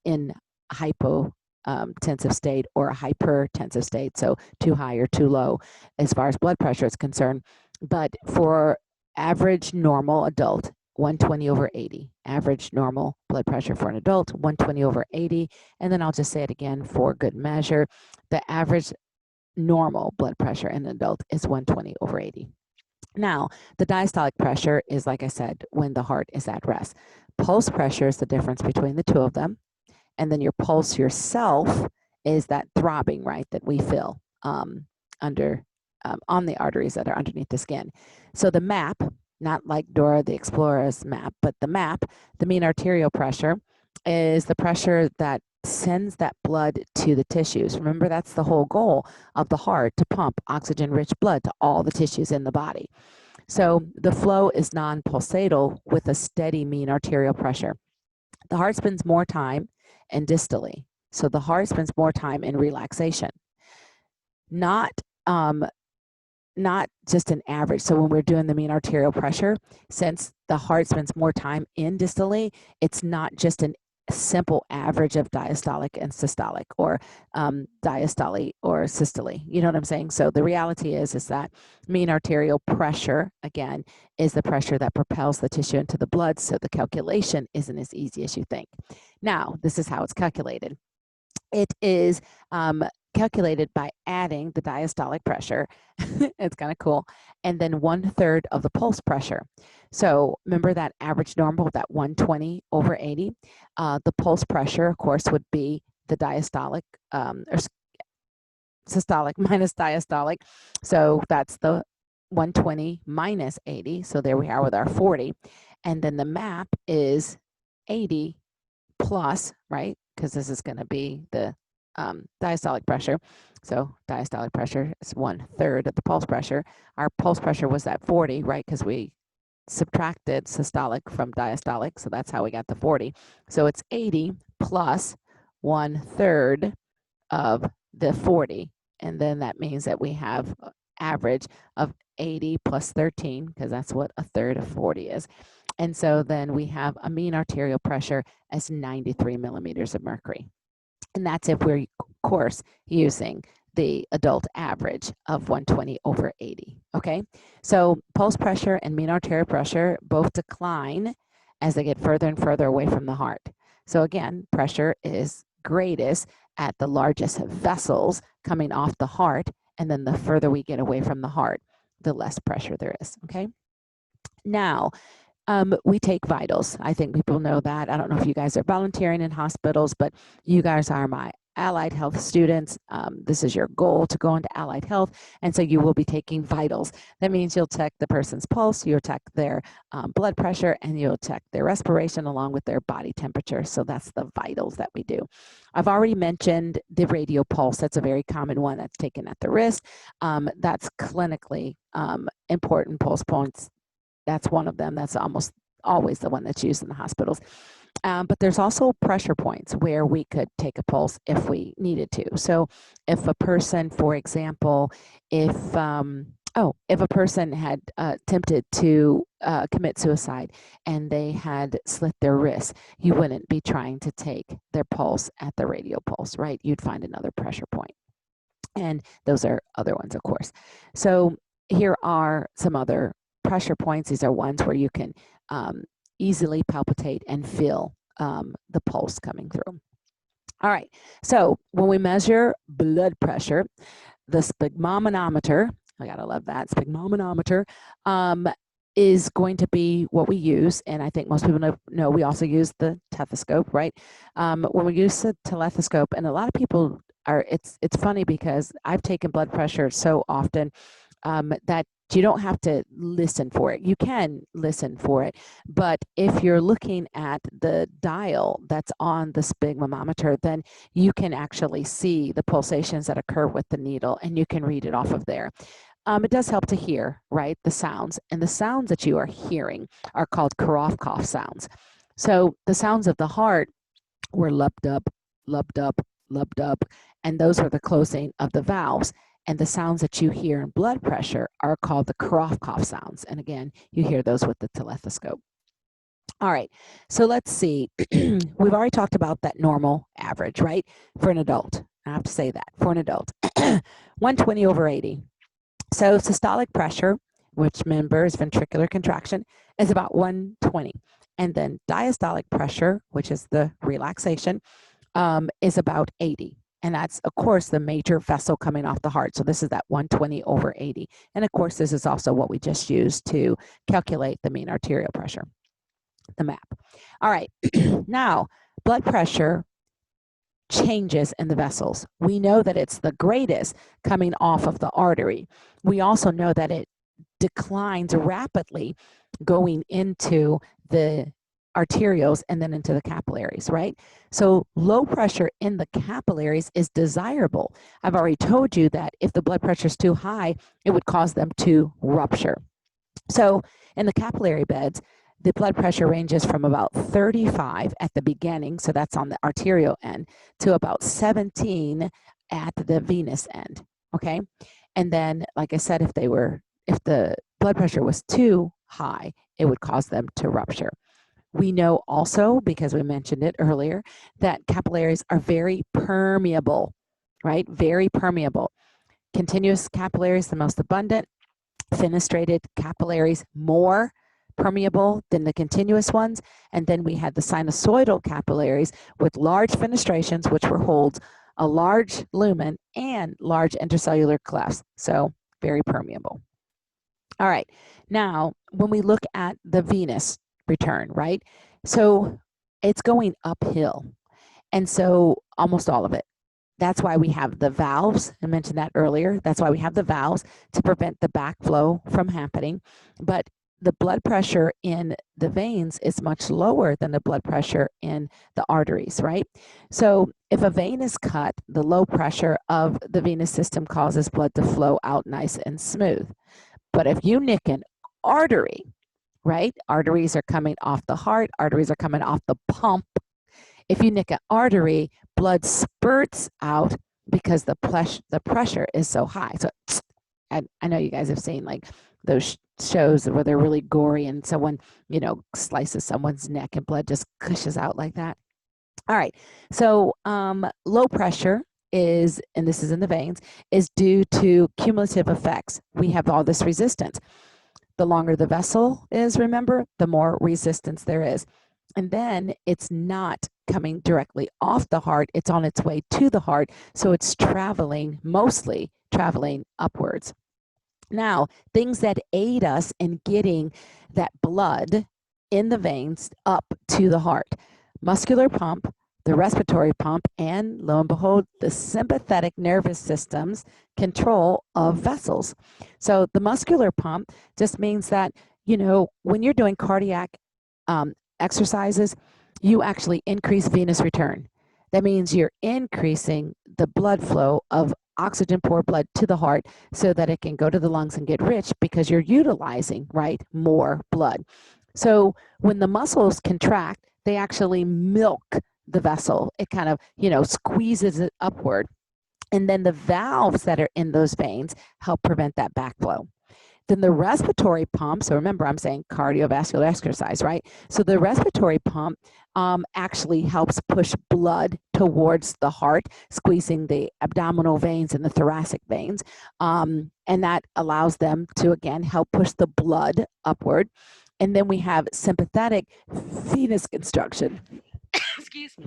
in hypotensive state or a hypertensive state, so too high or too low as far as blood pressure is concerned. But for average normal adult, 120 over 80. Average normal blood pressure for an adult, 120 over 80. And then I'll just say it again for good measure. The average normal blood pressure in an adult is 120 over 80. Now, the diastolic pressure is, like I said, when the heart is at rest. Pulse pressure is the difference between the 2 of them. And then your pulse yourself is that throbbing, right, that we feel under on the arteries that are underneath the skin. So the MAP, not like Dora the Explorer's map, but the MAP, the mean arterial pressure, is the pressure that sends that blood to the tissues. Remember, that's the whole goal of the heart, to pump oxygen-rich blood to all the tissues in the body. So the flow is non-pulsatal with a steady mean arterial pressure. The heart spends more time in distally. So the heart spends more time in relaxation. Not just an average. So when we're doing the mean arterial pressure, since the heart spends more time in distally, it's not just a simple average of diastolic and systolic, or diastole or systole. You know what I'm saying? So the reality is that mean arterial pressure, again, is the pressure that propels the tissue into the blood. So the calculation isn't as easy as you think. Now, this is how it's calculated. It is calculated by adding the diastolic pressure. It's kind of cool. And then 1/3 of the pulse pressure. So remember that average normal, that 120 over 80? The pulse pressure, of course, would be the diastolic, or systolic minus diastolic. So that's the 120 minus 80. So there we are with our 40. And then the MAP is 80 plus, right? Because this is going to be the diastolic pressure. So diastolic pressure is 1/3 of the pulse pressure. Our pulse pressure was at 40, right? Because we subtracted systolic from diastolic. So that's how we got the 40. So it's 80 plus 1/3 of the 40. And then that means that we have average of 80 plus 13, because that's what 1/3 of 40 is. And so then we have a mean arterial pressure as 93 millimeters of mercury. And that's if we're, of course, using the adult average of 120 over 80, okay? So pulse pressure and mean arterial pressure both decline as they get further and further away from the heart. So again, pressure is greatest at the largest vessels coming off the heart, and then the further we get away from the heart, the less pressure there is, okay? Now, we take vitals. I think people know that. I don't know if you guys are volunteering in hospitals, but you guys are my allied health students. This is your goal, to go into allied health, and so you will be taking vitals. That means you'll check the person's pulse, you'll check their blood pressure, and you'll check their respiration along with their body temperature. So that's the vitals that we do. I've already mentioned the radial pulse. That's a very common one that's taken at the wrist. That's clinically important pulse points. That's one of them. That's almost always the one that's used in the hospitals. But there's also pressure points where we could take a pulse if we needed to. So if a person, for example, if a person had attempted to commit suicide and they had slit their wrist, you wouldn't be trying to take their pulse at the radial pulse, right? You'd find another pressure point. And those are other ones, of course. So here are some other pressure points. These are ones where you can easily palpitate and feel the pulse coming through. All right, so when we measure blood pressure, the sphygmomanometer, I gotta love that, sphygmomanometer, is going to be what we use, and I think most people know we also use the stethoscope, right? When we use the stethoscope, and a lot of people are, it's funny because I've taken blood pressure so often that you don't have to listen for it. You can listen for it, but if you're looking at the dial that's on the sphygmometer, then you can actually see the pulsations that occur with the needle, and you can read it off of there. It does help to hear, right, the sounds, and the sounds that you are hearing are called Prof sounds. So the sounds of the heart were lubbed up, lubbed up, lubbed up, and those are the closing of the valves. And the sounds that you hear in blood pressure are called the Prof sounds. And again, you hear those with the stethoscope. All right, so let's see. We've already talked about that normal average, right? For an adult, I have to say that, for an adult, 120 over 80. So systolic pressure, which remember is ventricular contraction, is about 120. And then diastolic pressure, which is the relaxation, is about 80. And that's, of course, the major vessel coming off the heart. So this is that 120 over 80. And of course, this is also what we just used to calculate the mean arterial pressure, the MAP. All right, now blood pressure changes in the vessels. We know that it's the greatest coming off of the artery. We also know that it declines rapidly going into the arterioles and then into the capillaries, right? So low pressure in the capillaries is desirable. I've already told you that if the blood pressure is too high, it would cause them to rupture. So in the capillary beds, the blood pressure ranges from about 35 at the beginning, so that's on the arterial end, to about 17 at the venous end, okay? And then, like I said, if the blood pressure was too high, it would cause them to rupture. We know also, because we mentioned it earlier, that capillaries are very permeable, right? Very permeable. Continuous capillaries, the most abundant. Fenestrated capillaries, more permeable than the continuous ones. And then we had the sinusoidal capillaries with large fenestrations, which holds a large lumen and large intercellular clefts. So very permeable. All right, now when we look at the venous return, right? So it's going uphill. And so almost all of it. That's why we have the valves. I mentioned that earlier. That's why we have the valves to prevent the backflow from happening. But the blood pressure in the veins is much lower than the blood pressure in the arteries, right? So if a vein is cut, the low pressure of the venous system causes blood to flow out nice and smooth. But if you nick an artery, right? Arteries are coming off the heart, arteries are coming off the pump. If you nick an artery, blood spurts out because the pressure is so high. So I know you guys have seen like those shows where they're really gory and someone, slices someone's neck and blood just gushes out like that. All right, so low pressure is, and this is in the veins, is due to cumulative effects. We have all this resistance. The longer the vessel is, remember, the more resistance there is. And then it's not coming directly off the heart, it's on its way to the heart, so it's mostly traveling upwards. Now, things that aid us in getting that blood in the veins up to the heart: muscular pump, the respiratory pump, and lo and behold, the sympathetic nervous system's control of vessels. So the muscular pump just means that, when you're doing cardiac exercises, you actually increase venous return. That means you're increasing the blood flow of oxygen poor blood to the heart so that it can go to the lungs and get rich because you're utilizing, right, more blood. So when the muscles contract, they actually milk the vessel. It kind of, squeezes it upward. And then the valves that are in those veins help prevent that backflow. Then the respiratory pump, so remember I'm saying cardiovascular exercise, right? So the respiratory pump actually helps push blood towards the heart, squeezing the abdominal veins and the thoracic veins. And that allows them to, again, help push the blood upward. And then we have sympathetic venous constriction. Excuse me.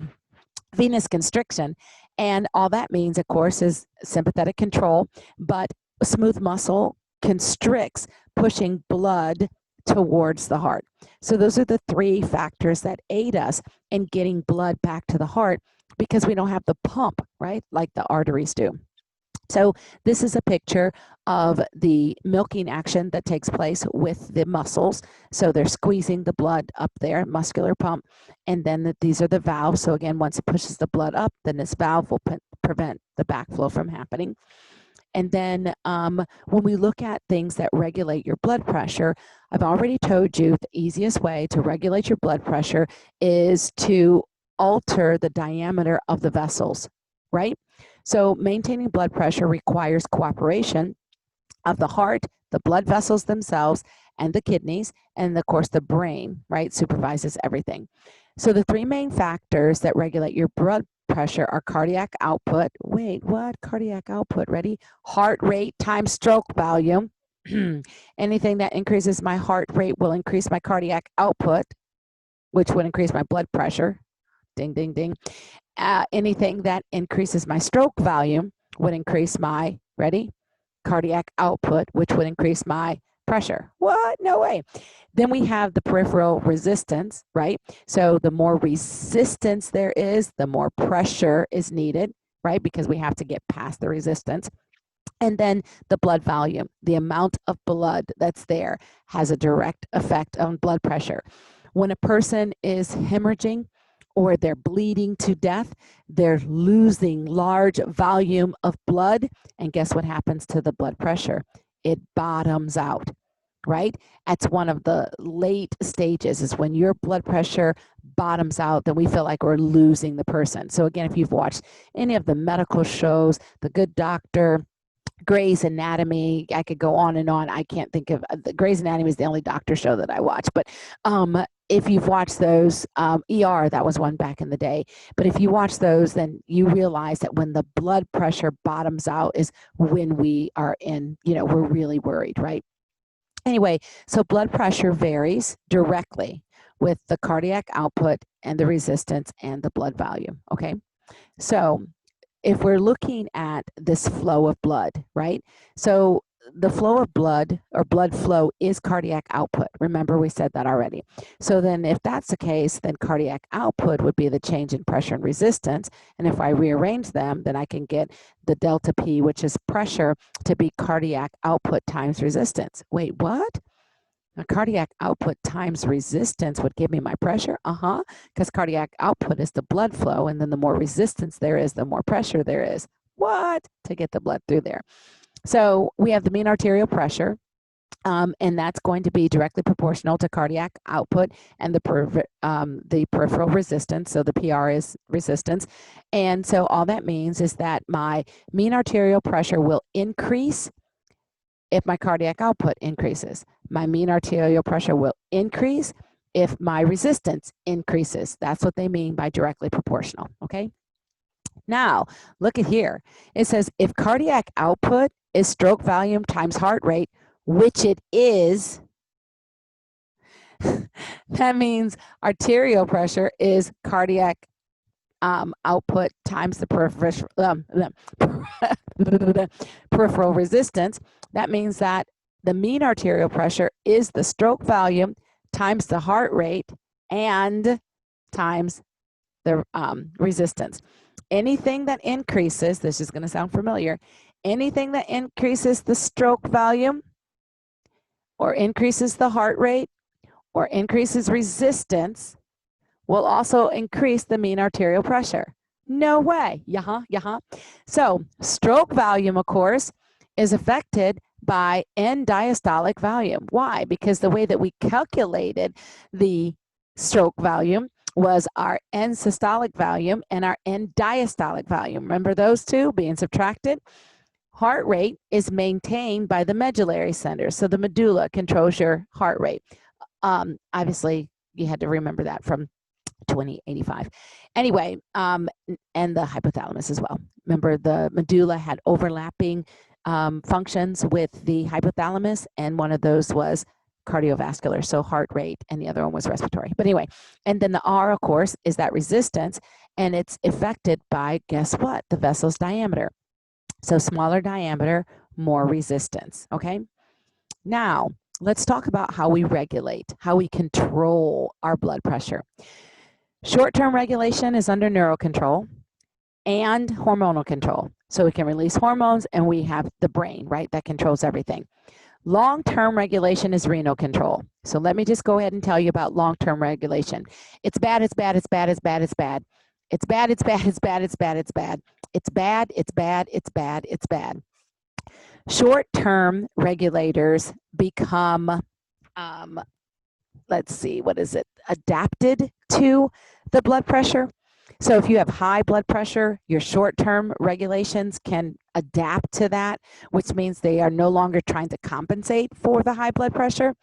Venous constriction. And all that means, of course, is sympathetic control, but a smooth muscle constricts, pushing blood towards the heart. So those are the three factors that aid us in getting blood back to the heart because we don't have the pump, right, like the arteries do. So this is a picture of the milking action that takes place with the muscles. So they're squeezing the blood up there, muscular pump, and then these are the valves. So again, once it pushes the blood up, then this valve will prevent the backflow from happening. And then when we look at things that regulate your blood pressure, I've already told you the easiest way to regulate your blood pressure is to alter the diameter of the vessels, right? So maintaining blood pressure requires cooperation of the heart, the blood vessels themselves, and the kidneys, and of course the brain, right, supervises everything. So the three main factors that regulate your blood pressure are cardiac output. Wait, what? Cardiac output, ready? Heart rate times stroke volume. Anything that increases my heart rate will increase my cardiac output, which would increase my blood pressure. Ding, ding, ding. Anything that increases my stroke volume would increase my, ready? Cardiac output, which would increase my pressure. What? No way. Then we have the peripheral resistance, right? So the more resistance there is, the more pressure is needed, right? Because we have to get past the resistance. And then the blood volume, the amount of blood that's there has a direct effect on blood pressure. When a person is hemorrhaging or they're bleeding to death, they're losing large volume of blood. And guess what happens to the blood pressure? It bottoms out, right? That's one of the late stages, is when your blood pressure bottoms out, then we feel like we're losing the person. So again, if you've watched any of the medical shows, The Good Doctor, Grey's Anatomy, I could go on and on. I can't think of the Grey's Anatomy is the only doctor show that I watch, but if you've watched those, ER, that was one back in the day. But if you watch those, then you realize that when the blood pressure bottoms out is when we are in, we're really worried, right? Anyway, so blood pressure varies directly with the cardiac output and the resistance and the blood volume, okay? So if we're looking at this flow of blood, right? So the flow of blood, or blood flow, is cardiac output. Remember, we said that already. So then if that's the case, then cardiac output would be the change in pressure and resistance. And if I rearrange them, then I can get the delta P, which is pressure, to be cardiac output times resistance. Wait, what? A cardiac output times resistance would give me my pressure? Because cardiac output is the blood flow, and then the more resistance there is, the more pressure there is. What? To get the blood through there. So we have the mean arterial pressure, and that's going to be directly proportional to cardiac output and the peripheral resistance. So the PR is resistance. And so all that means is that my mean arterial pressure will increase if my cardiac output increases. My mean arterial pressure will increase if my resistance increases. That's what they mean by directly proportional, okay? Now, look at here. It says if cardiac output is stroke volume times heart rate, which it is, that means arterial pressure is cardiac output times the peripheral resistance. That means that the mean arterial pressure is the stroke volume times the heart rate and times the resistance. Anything that increases, this is going to sound familiar, anything that increases the stroke volume or increases the heart rate or increases resistance will also increase the mean arterial pressure. No way. So stroke volume, of course, is affected by end diastolic volume. Why? Because the way that we calculated the stroke volume was our end systolic volume and our end diastolic volume. Remember those two being subtracted? Heart rate is maintained by the medullary center. So the medulla controls your heart rate. Obviously, you had to remember that from 2085. Anyway, and the hypothalamus as well. Remember, the medulla had overlapping functions with the hypothalamus, and one of those was cardiovascular, so heart rate, and the other one was respiratory. But anyway, and then the R, of course, is that resistance, and it's affected by, guess what? The vessel's diameter. So smaller diameter, more resistance, okay? Now, let's talk about how we regulate, how we control our blood pressure. Short-term regulation is under neural control and hormonal control. So we can release hormones, and we have the brain, right, that controls everything. Long-term regulation is renal control. So let me just go ahead and tell you about long-term regulation. It's bad, it's bad, it's bad, it's bad, it's bad. It's bad, it's bad, it's bad, it's bad, it's bad. It's bad, it's bad, it's bad, it's bad. Short-term regulators become, let's see, what is it? Adapted to the blood pressure. So if you have high blood pressure, your short-term regulations can adapt to that, which means they are no longer trying to compensate for the high blood pressure.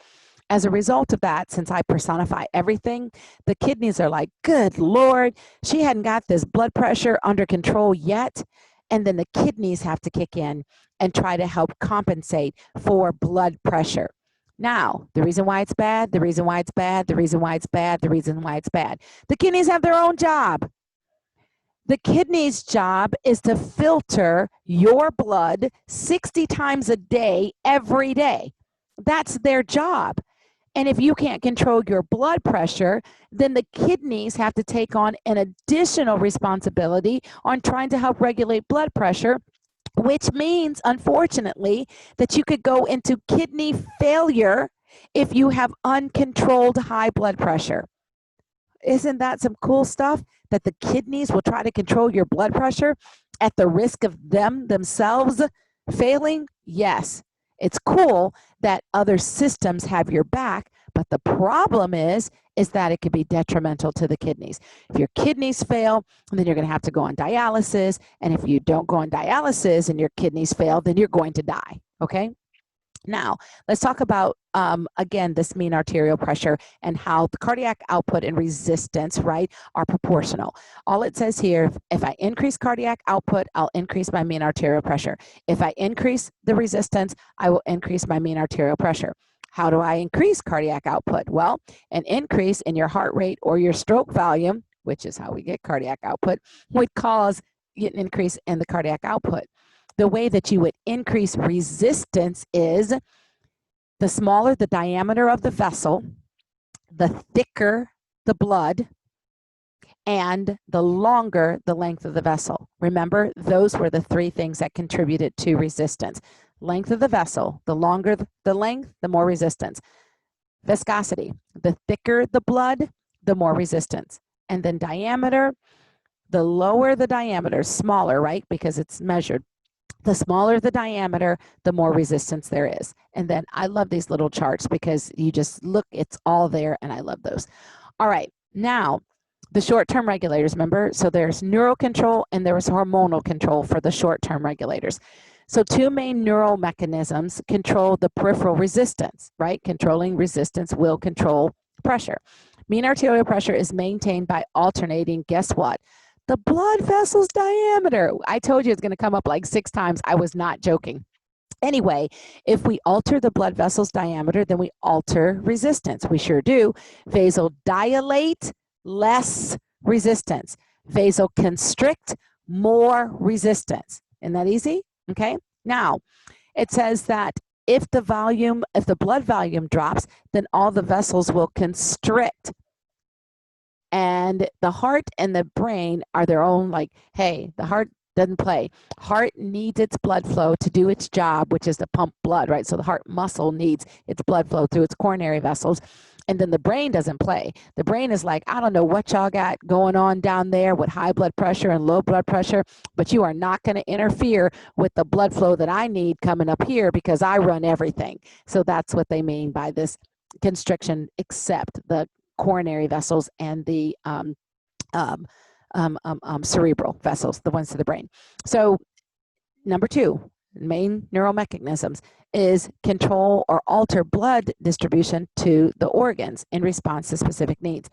As a result of that, since I personify everything, the kidneys are like, good Lord, she hadn't got this blood pressure under control yet. And then the kidneys have to kick in and try to help compensate for blood pressure. Now, the reason why it's bad, the reason why it's bad, the reason why it's bad, the reason why it's bad. The kidneys have their own job. The kidney's job is to filter your blood 60 times a day, every day. That's their job. And if you can't control your blood pressure, then the kidneys have to take on an additional responsibility on trying to help regulate blood pressure, which means, unfortunately, that you could go into kidney failure if you have uncontrolled high blood pressure. Isn't that some cool stuff? That the kidneys will try to control your blood pressure at the risk of themselves failing? Yes. It's cool that other systems have your back, but the problem is that it could be detrimental to the kidneys. If your kidneys fail, then you're going to have to go on dialysis. And if you don't go on dialysis and your kidneys fail, then you're going to die. Okay? Now, let's talk about, again, this mean arterial pressure and how the cardiac output and resistance, right, are proportional. All it says here, if I increase cardiac output, I'll increase my mean arterial pressure. If I increase the resistance, I will increase my mean arterial pressure. How do I increase cardiac output? Well, an increase in your heart rate or your stroke volume, which is how we get cardiac output, would cause an increase in the cardiac output. The way that you would increase resistance is the smaller the diameter of the vessel, the thicker the blood, and the longer the length of the vessel. Remember, those were the three things that contributed to resistance. Length of the vessel, the longer the length, the more resistance. Viscosity, the thicker the blood, the more resistance. And then diameter, the lower the diameter, smaller, right? Because it's measured. The smaller the diameter, the more resistance there is. And then I love these little charts because you just look, it's all there, and I love those. All right, now the short-term regulators, remember? So there's neural control and there was hormonal control for the short-term regulators. So two main neural mechanisms control the peripheral resistance, right? Controlling resistance will control pressure. Mean arterial pressure is maintained by alternating, guess what? The blood vessel's diameter. I told you it's going to come up like 6 times. I was not joking. Anyway, if we alter the blood vessel's diameter, then we alter resistance. We sure do. Vasodilate, less resistance. Vasoconstrict, more resistance. Isn't that easy? Okay. Now, it says that if the blood volume drops, then all the vessels will constrict. And the heart and the brain are their own, like, hey, the heart doesn't play. Heart needs its blood flow to do its job, which is to pump blood, right? So the heart muscle needs its blood flow through its coronary vessels. And then the brain doesn't play. The brain is like, I don't know what y'all got going on down there with high blood pressure and low blood pressure, but you are not going to interfere with the blood flow that I need coming up here because I run everything. So that's what they mean by this constriction, except the coronary vessels and the cerebral vessels, the ones to the brain. So number 2, main neural mechanisms is control or alter blood distribution to the organs in response to specific needs.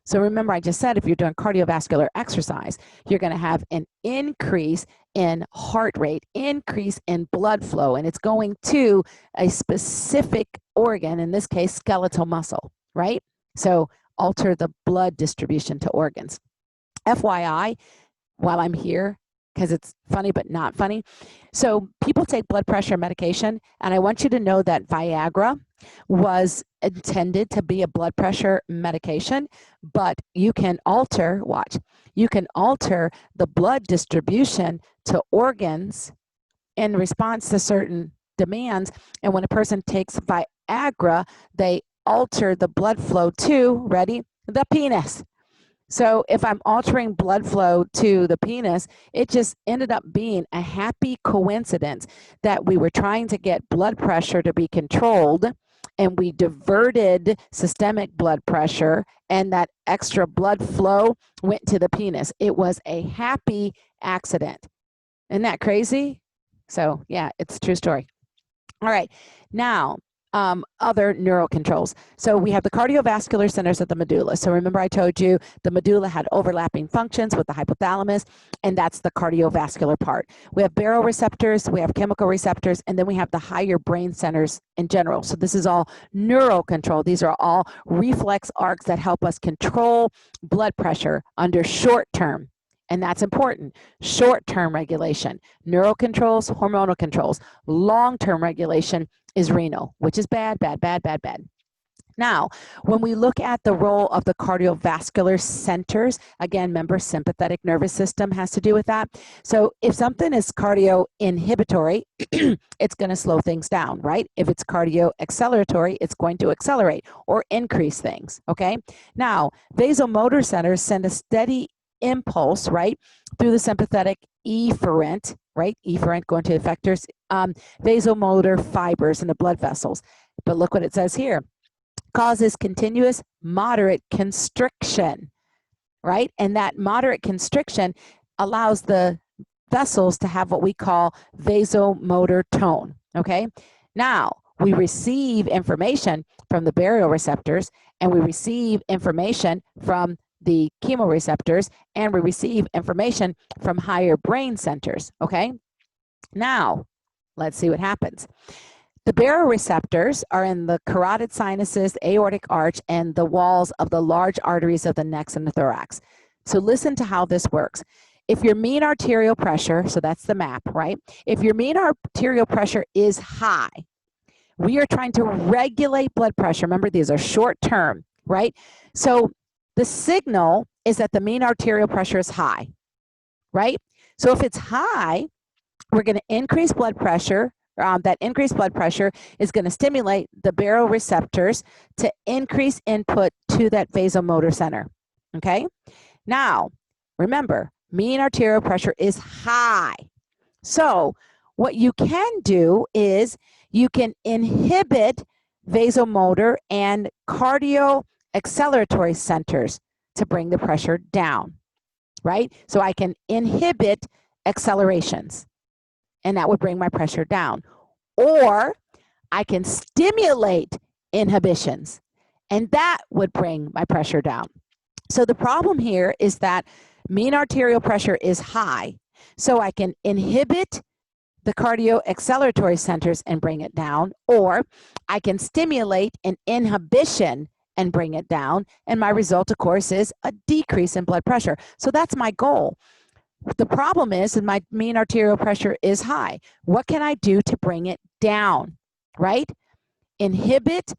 So remember, I just said if you're doing cardiovascular exercise, you're going to have an increase in heart rate, increase in blood flow, and it's going to a specific organ, in this case, skeletal muscle, right? So alter the blood distribution to organs. FYI, while I'm here, because it's funny but not funny. So people take blood pressure medication, and I want you to know that Viagra was intended to be a blood pressure medication, but you can alter, you can alter the blood distribution to organs in response to certain demands. And when a person takes Viagra, they alter the blood flow to, ready, the penis. So if I'm altering blood flow to the penis, it just ended up being a happy coincidence that we were trying to get blood pressure to be controlled, and we diverted systemic blood pressure, and that extra blood flow went to the penis. It was a happy accident. Isn't that crazy? So yeah, it's a true story. All right, now, other neural controls. So we have the cardiovascular centers of the medulla. So remember I told you the medulla had overlapping functions with the hypothalamus, and that's the cardiovascular part. We have baroreceptors, we have chemical receptors, and then we have the higher brain centers in general. So this is all neural control. These are all reflex arcs that help us control blood pressure under short term. And that's important. Short-term regulation, neural controls, hormonal controls. Long-term regulation is renal, which is bad, bad, bad, bad, bad. Now, when we look at the role of the cardiovascular centers, again, remember, sympathetic nervous system has to do with that. So if something is cardio inhibitory, it's going to slow things down, right? If it's cardio acceleratory, it's going to accelerate or increase things, okay? Now, vasomotor centers send a steady impulse, right, through the sympathetic efferent, right? Efferent going to effectors, vasomotor fibers in the blood vessels. But look what it says here. Causes continuous moderate constriction, right? And that moderate constriction allows the vessels to have what we call vasomotor tone, okay? Now, we receive information from the baroreceptors, and we receive information from the chemoreceptors, and we receive information from higher brain centers, okay? Now, let's see what happens. The baroreceptors are in the carotid sinuses, the aortic arch, and the walls of the large arteries of the neck and the thorax. So listen to how this works. If your mean arterial pressure, so that's the map, right? If your mean arterial pressure is high, we are trying to regulate blood pressure. Remember, these are short term, right? So the signal is that the mean arterial pressure is high, right? So if it's high, we're going to increase blood pressure. That increased blood pressure is going to stimulate the baroreceptors to increase input to that vasomotor center, okay? Now, remember, mean arterial pressure is high. So what you can do is you can inhibit vasomotor and cardio acceleratory centers to bring the pressure down, right? So I can inhibit accelerations, and that would bring my pressure down. Or I can stimulate inhibitions, and that would bring my pressure down. So the problem here is that mean arterial pressure is high, so I can inhibit the cardio acceleratory centers and bring it down, or I can stimulate an inhibition and bring it down, and my result, of course, is a decrease in blood pressure. So that's my goal. The problem is that my mean arterial pressure is high. What can I do to bring it down, right? Inhibit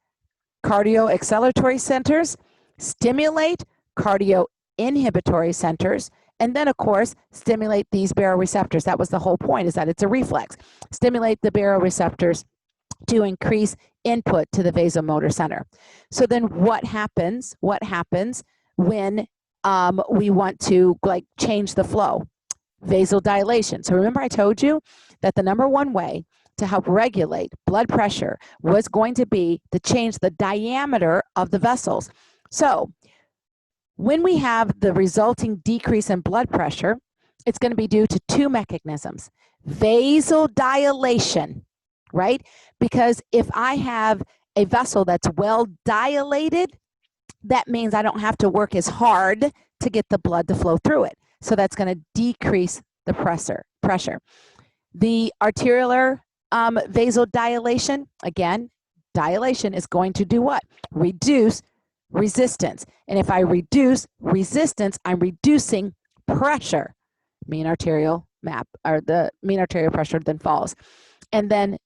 cardio acceleratory centers, stimulate cardio inhibitory centers, and then, of course, stimulate these baroreceptors. That was the whole point, is that it's a reflex. Stimulate the baroreceptors to increase input to the vasomotor center. So then what happens? What happens when we want to change the flow? Vasodilation. So remember I told you that the number one way to help regulate blood pressure was going to be to change the diameter of the vessels. So when we have the resulting decrease in blood pressure, it's going to be due to two mechanisms. Vasodilation, right? Because if I have a vessel that's well dilated, that means I don't have to work as hard to get the blood to flow through it. So that's going to decrease the pressure. The arteriolar vasodilation, again, dilation is going to do what? Reduce resistance. And if I reduce resistance, I'm reducing pressure. Mean arterial map, or the mean arterial pressure then falls. And then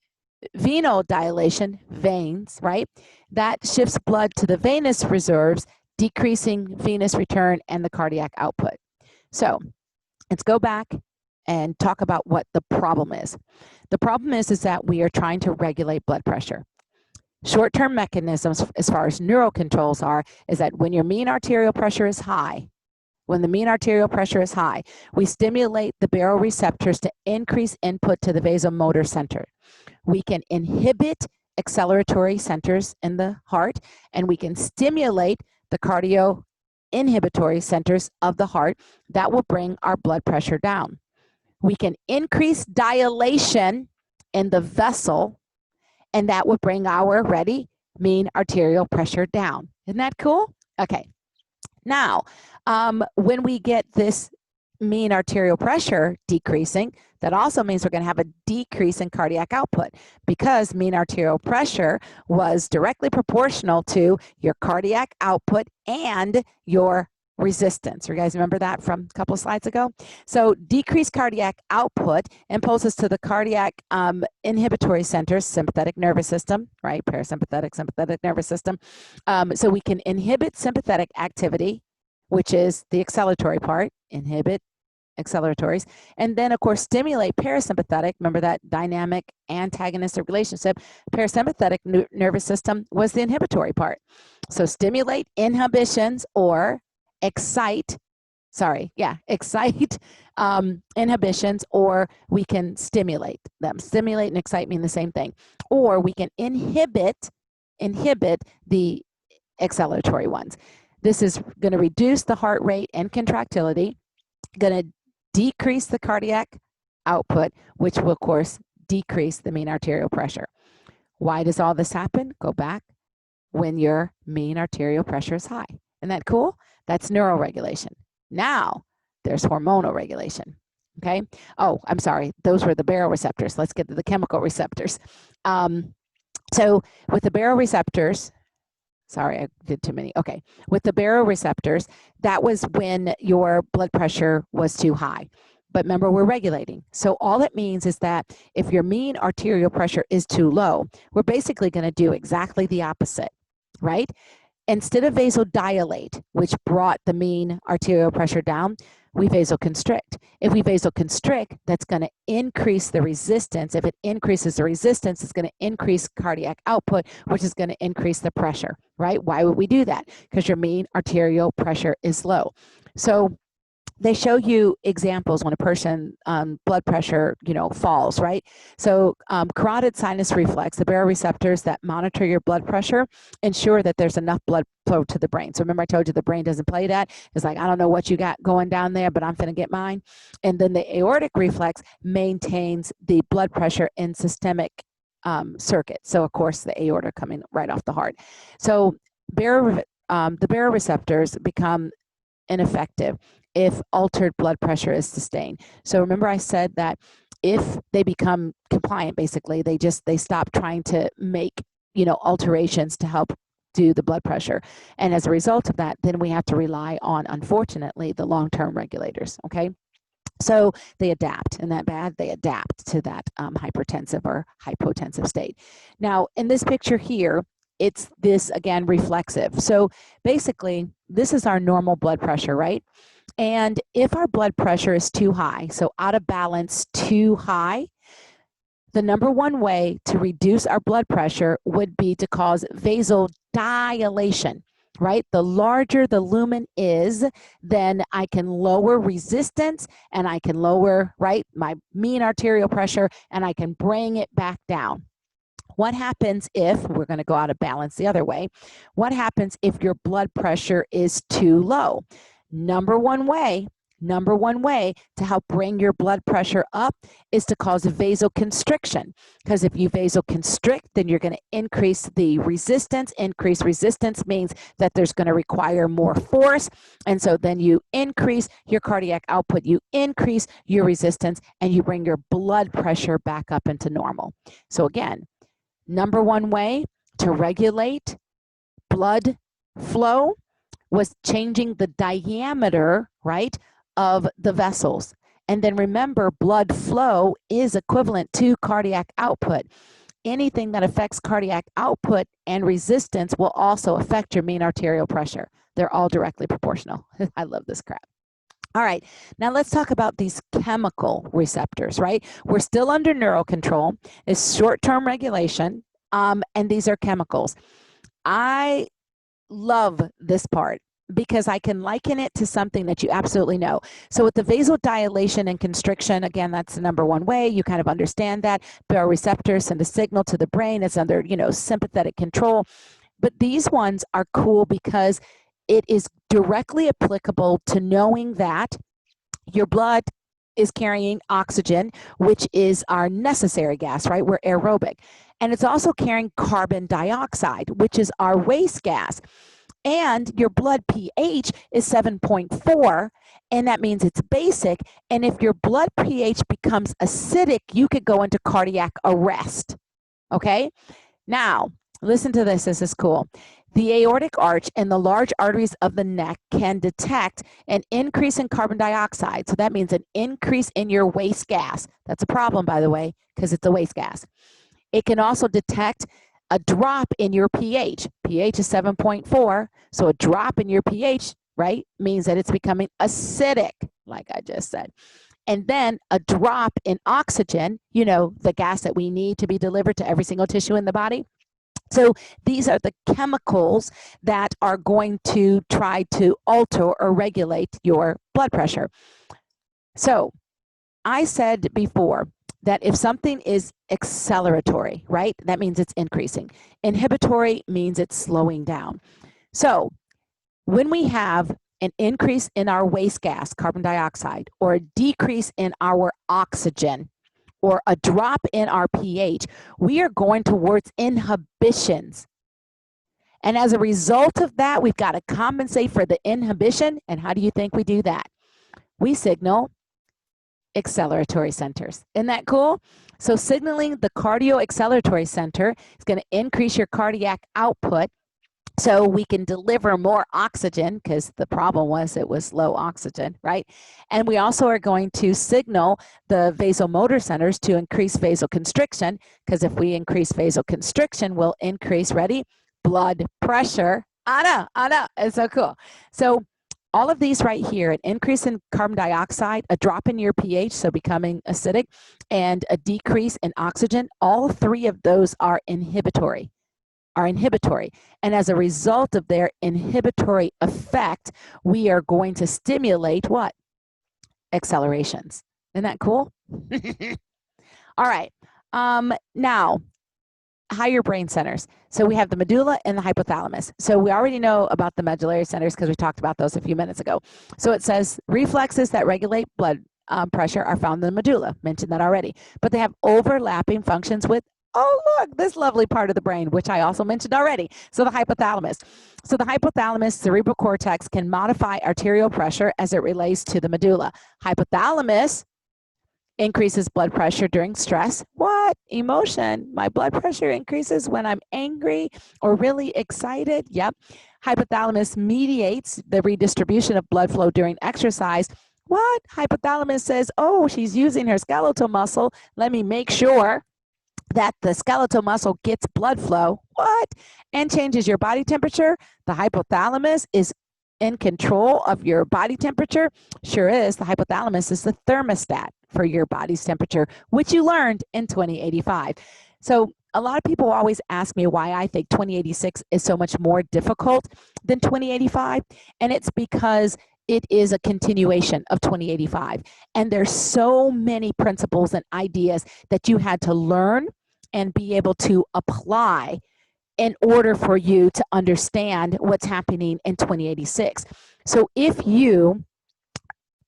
venodilation, veins, right? That shifts blood to the venous reserves, decreasing venous return and the cardiac output. So let's go back and talk about what the problem is. The problem is that we are trying to regulate blood pressure. Short-term mechanisms, as far as neural controls are, is that when your mean arterial pressure is high, when the mean arterial pressure is high, we stimulate the baroreceptors to increase input to the vasomotor center. We can inhibit acceleratory centers in the heart, and we can stimulate the cardio inhibitory centers of the heart. That will bring our blood pressure down. We can increase dilation in the vessel, and that will bring our, mean arterial pressure down. Isn't that cool? Okay. Now, when we get this mean arterial pressure decreasing, that also means we're going to have a decrease in cardiac output, because mean arterial pressure was directly proportional to your cardiac output and your resistance. You guys remember that from a couple of slides ago? So decreased cardiac output impulses to the cardiac inhibitory centers, sympathetic nervous system, right? Parasympathetic, sympathetic nervous system. So we can inhibit sympathetic activity, which is the acceleratory part, inhibit acceleratories, and then of course stimulate parasympathetic. Remember that dynamic antagonistic relationship. Parasympathetic nervous system was the inhibitory part. So stimulate inhibitions or excite inhibitions, or we can stimulate them. Stimulate and excite mean the same thing. Or we can inhibit the acceleratory ones. This is going to reduce the heart rate and contractility, going to decrease the cardiac output, which will of course decrease the mean arterial pressure. Why does all this happen? Go back. When your mean arterial pressure is high. Isn't that cool? That's neuroregulation. Now there's hormonal regulation. Okay. Oh, I'm sorry. Those were the baroreceptors. Let's get to the chemical receptors. So with the baroreceptors, sorry, I did too many. Okay. With the baroreceptors, that was when your blood pressure was too high. But remember, we're regulating. So all it means is that if your mean arterial pressure is too low, we're basically going to do exactly the opposite, right? Instead of vasodilate, which brought the mean arterial pressure down, we vasoconstrict. If we vasoconstrict, that's going to increase the resistance. If it increases the resistance, it's going to increase cardiac output, which is going to increase the pressure, right? Why would we do that? Because your mean arterial pressure is low. So they show you examples when a person blood pressure, falls, right? So carotid sinus reflex, the baroreceptors that monitor your blood pressure, ensure that there's enough blood flow to the brain. So remember I told you the brain doesn't play that. It's like, I don't know what you got going down there, but I'm finna get mine. And then the aortic reflex maintains the blood pressure in systemic circuit. So of course the aorta coming right off the heart. So the baroreceptors become ineffective if altered blood pressure is sustained. So remember I said that if they become compliant, basically, they stop trying to make, alterations to help do the blood pressure. And as a result of that, then we have to rely on, unfortunately, the long-term regulators, okay? So they adapt, and that bad, they adapt to that hypertensive or hypotensive state. Now, in this picture here, it's this, again, reflexive. So basically, this is our normal blood pressure, right? And if our blood pressure is too high, so out of balance, too high, the number one way to reduce our blood pressure would be to cause vasodilation, right? The larger the lumen is, then I can lower resistance and I can lower, right, my mean arterial pressure, and I can bring it back down. What happens if, we're going to go out of balance the other way, what happens if your blood pressure is too low? Number one way to help bring your blood pressure up is to cause vasoconstriction. Because if you vasoconstrict, then you're going to increase the resistance. Increased resistance means that there's going to require more force. And so then you increase your cardiac output, you increase your resistance, and you bring your blood pressure back up into normal. So again, number one way to regulate blood flow was changing the diameter, right, of the vessels. And then remember, blood flow is equivalent to cardiac output. Anything that affects cardiac output and resistance will also affect your mean arterial pressure. They're all directly proportional. I love this crap. All right, now let's talk about these chemical receptors, right? We're still under neural control. It's short-term regulation, and these are chemicals. I love this part because I can liken it to something that you absolutely know. So with the vasodilation and constriction, again, that's the number one way. You kind of understand that. Baroreceptors send a signal to the brain. It's under, sympathetic control. But these ones are cool because it is directly applicable to knowing that your blood is carrying oxygen, which is our necessary gas, right? We're aerobic. And it's also carrying carbon dioxide, which is our waste gas. And your blood pH is 7.4, and that means it's basic. And if your blood pH becomes acidic, you could go into cardiac arrest, okay? Now, listen to this. This is cool. The aortic arch and the large arteries of the neck can detect an increase in carbon dioxide. So that means an increase in your waste gas. That's a problem, by the way, because it's a waste gas. It can also detect a drop in your pH. pH is 7.4, so a drop in your pH, right, means that it's becoming acidic, like I just said. And then a drop in oxygen, you know, the gas that we need to be delivered to every single tissue in the body. So these are the chemicals that are going to try to alter or regulate your blood pressure. So I said before that if something is acceleratory, right, that means it's increasing. Inhibitory means it's slowing down. So when we have an increase in our waste gas, carbon dioxide, or a decrease in our oxygen, or a drop in our pH, we are going towards inhibitions. And as a result of that, we've got to compensate for the inhibition. And how do you think we do that? We signal acceleratory centers. Isn't that cool? So signaling the cardioacceleratory center is going to increase your cardiac output, so we can deliver more oxygen, because the problem was it was low oxygen, right? And we also are going to signal the vasomotor centers to increase vasoconstriction, because if we increase vasoconstriction, we'll increase, ready, blood pressure. I know, it's so cool. So all of these right here, an increase in carbon dioxide, a drop in your pH, so becoming acidic, and a decrease in oxygen, all three of those are inhibitory. And as a result of their inhibitory effect, we are going to stimulate what? Accelerations. Isn't that cool? All right. Now, higher brain centers. So we have the medulla and the hypothalamus. So we already know about the medullary centers because we talked about those a few minutes ago. So it says reflexes that regulate blood pressure are found in the medulla. Mentioned that already. But they have overlapping functions with, oh, look, this lovely part of the brain, which I also mentioned already. So the hypothalamus. So the hypothalamus cerebral cortex can modify arterial pressure as it relates to the medulla. Hypothalamus increases blood pressure during stress. What? Emotion. My blood pressure increases when I'm angry or really excited. Yep. Hypothalamus mediates the redistribution of blood flow during exercise. What? Hypothalamus says, oh, she's using her skeletal muscle. Let me make sure that the skeletal muscle gets blood flow. What? And changes your body temperature. The hypothalamus is in control of your body temperature. Sure is. The hypothalamus is the thermostat for your body's temperature, which you learned in 2085. So a lot of people always ask me why I think 2086 is so much more difficult than 2085. And it's because it is a continuation of 2085. And there's so many principles and ideas that you had to learn and be able to apply in order for you to understand what's happening in 2086. So if you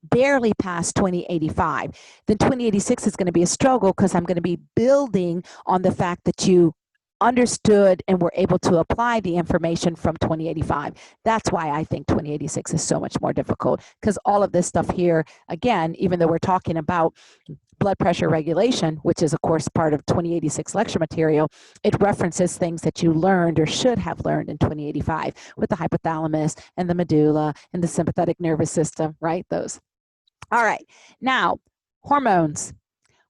barely pass 2085, then 2086 is going to be a struggle, because I'm going to be building on the fact that you understood and were able to apply the information from 2085. That's why I think 2086 is so much more difficult, because all of this stuff here, again, even though we're talking about blood pressure regulation, which is of course part of 2086 lecture material, it references things that you learned or should have learned in 2085 with the hypothalamus and the medulla and the sympathetic nervous system, right? Those. All right, now hormones.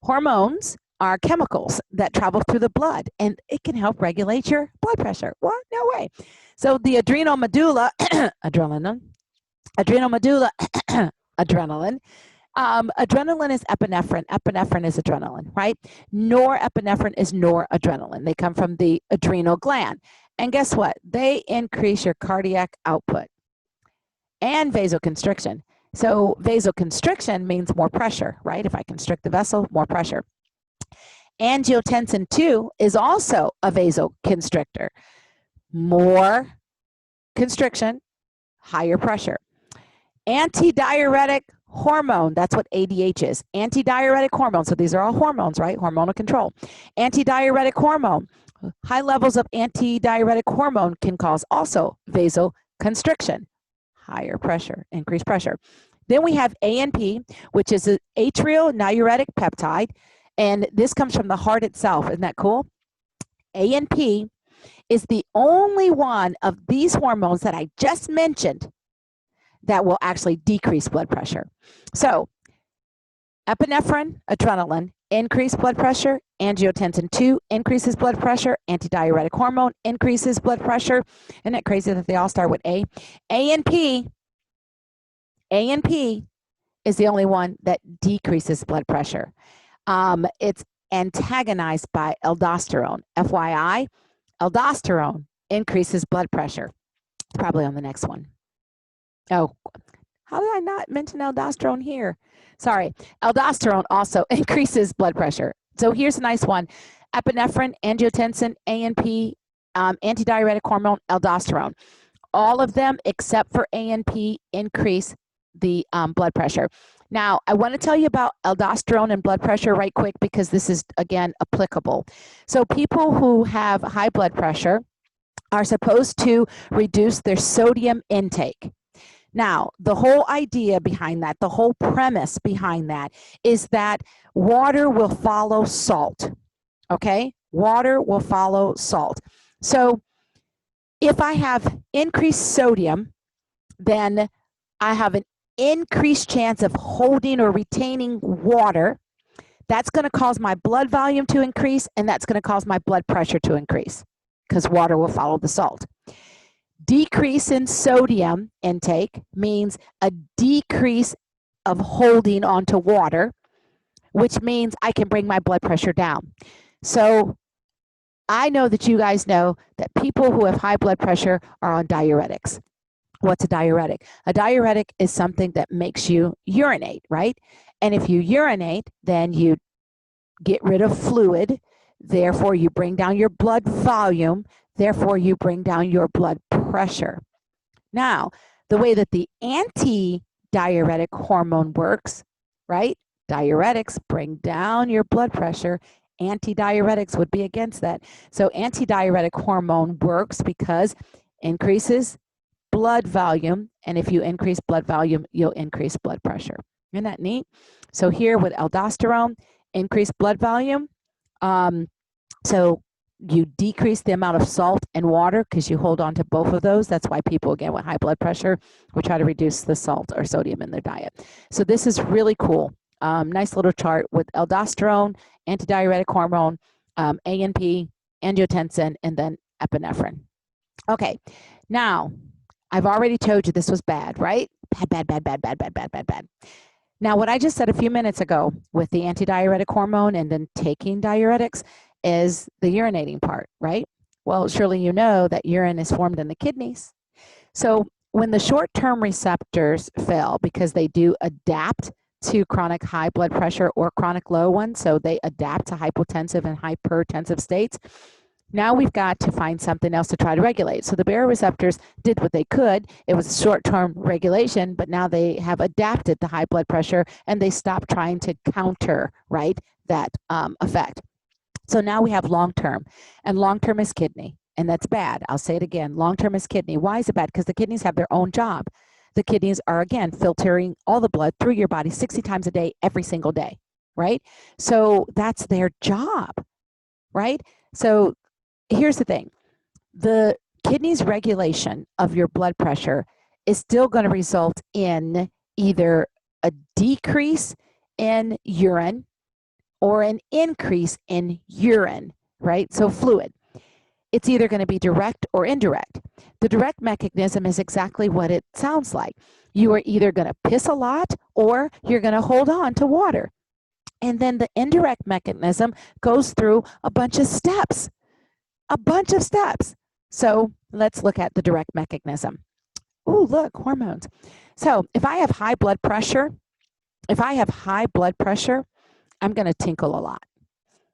Hormones are chemicals that travel through the blood, and it can help regulate your blood pressure. What? No way. So the adrenal medulla, adrenaline, adrenaline. Adrenaline is epinephrine. Epinephrine is adrenaline, right? Norepinephrine is noradrenaline. They come from the adrenal gland. And guess what? They increase your cardiac output and vasoconstriction. So vasoconstriction means more pressure, right? If I constrict the vessel, more pressure. Angiotensin 2 is also a vasoconstrictor. More constriction, higher pressure. Antidiuretic hormone, that's what ADH is. Antidiuretic hormone, so these are all hormones, right? Hormonal control. Antidiuretic hormone, high levels of antidiuretic hormone can cause also vasoconstriction, higher pressure, increased pressure. Then we have ANP, which is an atrial natriuretic peptide, and this comes from the heart itself. Isn't that cool? ANP is the only one of these hormones that I just mentioned that will actually decrease blood pressure. So epinephrine, adrenaline, increase blood pressure. Angiotensin 2 increases blood pressure. Antidiuretic hormone increases blood pressure. Isn't it crazy that they all start with A? ANP is the only one that decreases blood pressure. It's antagonized by aldosterone. FYI, aldosterone increases blood pressure. It's probably on the next one. Oh, how did I not mention aldosterone here? Sorry, aldosterone also increases blood pressure. So here's a nice one. Epinephrine, angiotensin, ANP, antidiuretic hormone, aldosterone. All of them except for ANP increase the blood pressure. Now, I want to tell you about aldosterone and blood pressure right quick because this is, again, applicable. So people who have high blood pressure are supposed to reduce their sodium intake. Now, the whole idea behind that, the whole premise behind that is that water will follow salt, okay? Water will follow salt. So if I have increased sodium, then I have an increased chance of holding or retaining water. That's going to cause my blood volume to increase, and that's going to cause my blood pressure to increase because water will follow the salt. Decrease in sodium intake means a decrease of holding onto water, which means I can bring my blood pressure down. So I know that you guys know that people who have high blood pressure are on diuretics. What's a diuretic? A diuretic is something that makes you urinate, right? And if you urinate, then you get rid of fluid, therefore you bring down your blood volume, therefore you bring down your blood pressure. Now, the way that the anti-diuretic hormone works, right? Diuretics bring down your blood pressure. Anti-diuretics would be against that. So anti-diuretic hormone works because increases blood volume, and if you increase blood volume, you'll increase blood pressure. Isn't that neat? So here with aldosterone, increased blood volume. So you decrease the amount of salt and water because you hold on to both of those. That's why people, again, with high blood pressure, will try to reduce the salt or sodium in their diet. So this is really cool. Nice little chart with aldosterone, antidiuretic hormone, ANP, angiotensin, and then epinephrine. Okay, now, I've already told you this was bad, right? Bad. Now, what I just said a few minutes ago with the antidiuretic hormone and then taking diuretics is the urinating part, right? Well, surely you know that urine is formed in the kidneys. So when the short-term receptors fail because they do adapt to chronic high blood pressure or chronic low ones, so they adapt to hypotensive and hypertensive states, now we've got to find something else to try to regulate. So the baroreceptors did what they could. It was a short-term regulation, but now they have adapted to high blood pressure and they stopped trying to counter, right, that effect. So now we have long-term, and long-term is kidney, and that's bad. I'll say it again, long-term is kidney. Why is it bad? Because the kidneys have their own job. The kidneys are, again, filtering all the blood through your body 60 times a day, every single day, right? So that's their job, right? So here's the thing. The kidney's regulation of your blood pressure is still going to result in either a decrease in urine or an increase in urine, right? So fluid. It's either going to be direct or indirect. The direct mechanism is exactly what it sounds like. You are either going to piss a lot or you're going to hold on to water. And then the indirect mechanism goes through a bunch of steps. So let's look at the direct mechanism. Oh, look, hormones. So if I have high blood pressure, I'm going to tinkle a lot.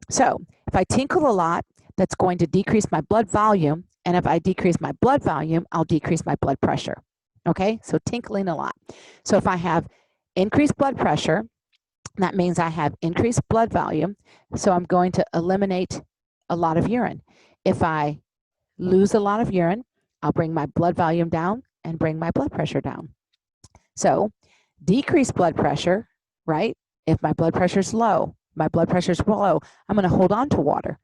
So if I tinkle a lot, that's going to decrease my blood volume. And if I decrease my blood volume, I'll decrease my blood pressure. Okay, so tinkling a lot. So if I have increased blood pressure, that means I have increased blood volume. So I'm going to eliminate a lot of urine. If I lose a lot of urine, I'll bring my blood volume down and bring my blood pressure down. So decreased blood pressure, right? If my blood pressure is low, I'm going to hold on to water.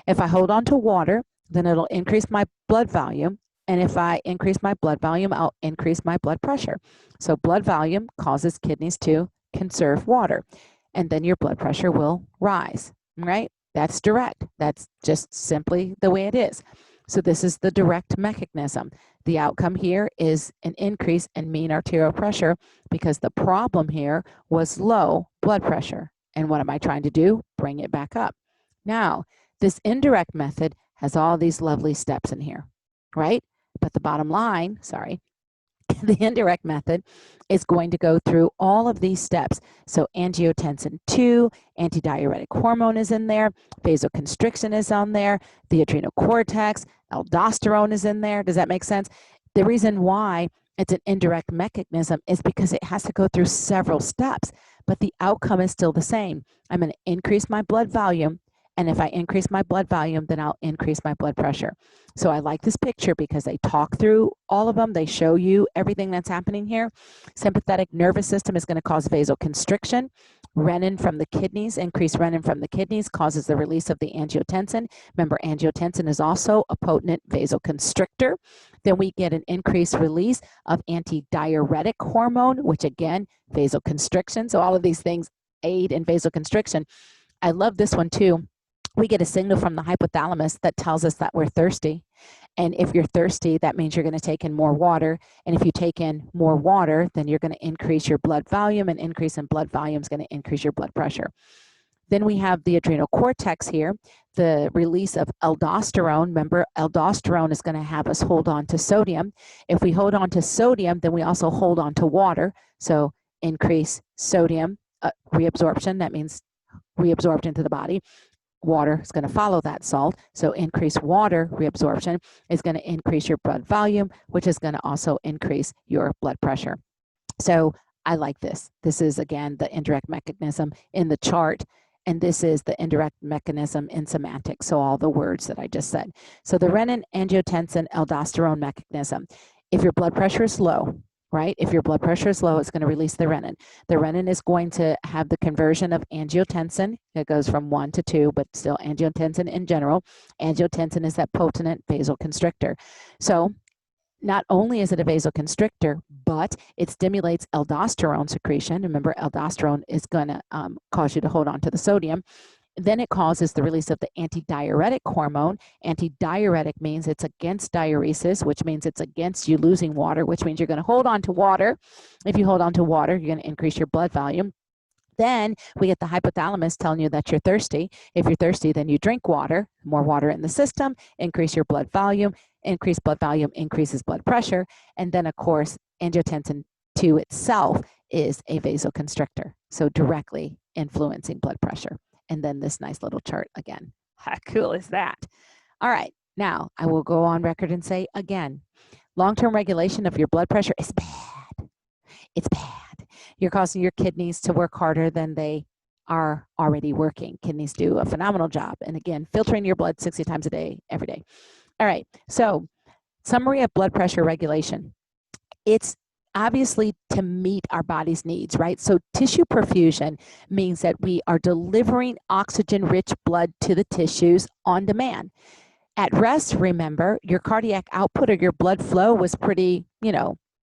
If I hold on to water, then it'll increase my blood volume. And if I increase my blood volume, I'll increase my blood pressure. So blood volume causes kidneys to conserve water, and then your blood pressure will rise, right? That's direct. That's just simply the way it is. So this is the direct mechanism. The outcome here is an increase in mean arterial pressure because the problem here was low blood pressure. And what am I trying to do? Bring it back up. Now, this indirect method has all these lovely steps in here, right? But the bottom line, sorry, the indirect method is going to go through all of these steps. So angiotensin 2, antidiuretic hormone is in there, vasoconstriction is on there, the adrenal cortex, aldosterone is in there. Does that make sense? The reason why it's an indirect mechanism is because it has to go through several steps, but the outcome is still the same. I'm going to increase my blood volume, and if I increase my blood volume, then I'll increase my blood pressure. So I like this picture because they talk through all of them. They show you everything that's happening here. Sympathetic nervous system is going to cause vasoconstriction. Renin from the kidneys, increased renin from the kidneys causes the release of the angiotensin. Remember, angiotensin is also a potent vasoconstrictor. Then we get an increased release of antidiuretic hormone, which again, vasoconstriction. So all of these things aid in vasoconstriction. I love this one too. We get a signal from the hypothalamus that tells us that we're thirsty. And if you're thirsty, that means you're going to take in more water. And if you take in more water, then you're going to increase your blood volume, and increase in blood volume is going to increase your blood pressure. Then we have the adrenal cortex here, the release of aldosterone. Remember, aldosterone is going to have us hold on to sodium. If we hold on to sodium, then we also hold on to water. So increase sodium reabsorption, that means reabsorbed into the body. Water is going to follow that salt. So increased water reabsorption is going to increase your blood volume, which is going to also increase your blood pressure. So I like this. This is, again, the indirect mechanism in the chart, and this is the indirect mechanism in semantics, so all the words that I just said. So the renin, angiotensin, aldosterone mechanism. If your blood pressure is low, right? If your blood pressure is low, it's going to release the renin. The renin is going to have the conversion of angiotensin. It goes from 1 to 2, but still angiotensin in general. Angiotensin is that potent vasoconstrictor. So not only is it a vasoconstrictor, but it stimulates aldosterone secretion. Remember, aldosterone is going to cause you to hold on to the sodium. Then it causes the release of the antidiuretic hormone. Antidiuretic means it's against diuresis, which means it's against you losing water, which means you're going to hold on to water. If you hold on to water, you're going to increase your blood volume. Then we get the hypothalamus telling you that you're thirsty. If you're thirsty, then you drink water, more water in the system, increase your blood volume. Increased blood volume increases blood pressure. And then, of course, angiotensin 2 itself is a vasoconstrictor, so directly influencing blood pressure. And then this nice little chart again. How cool is that? All right, now I will go on record and say again, long-term regulation of your blood pressure is bad. It's bad. You're causing your kidneys to work harder than they are already working. Kidneys do a phenomenal job. And again, filtering your blood 60 times a day, every day. All right, so summary of blood pressure regulation. It's obviously to meet our body's needs, right? So tissue perfusion means that we are delivering oxygen-rich blood to the tissues on demand. At rest, remember, your cardiac output or your blood flow was pretty,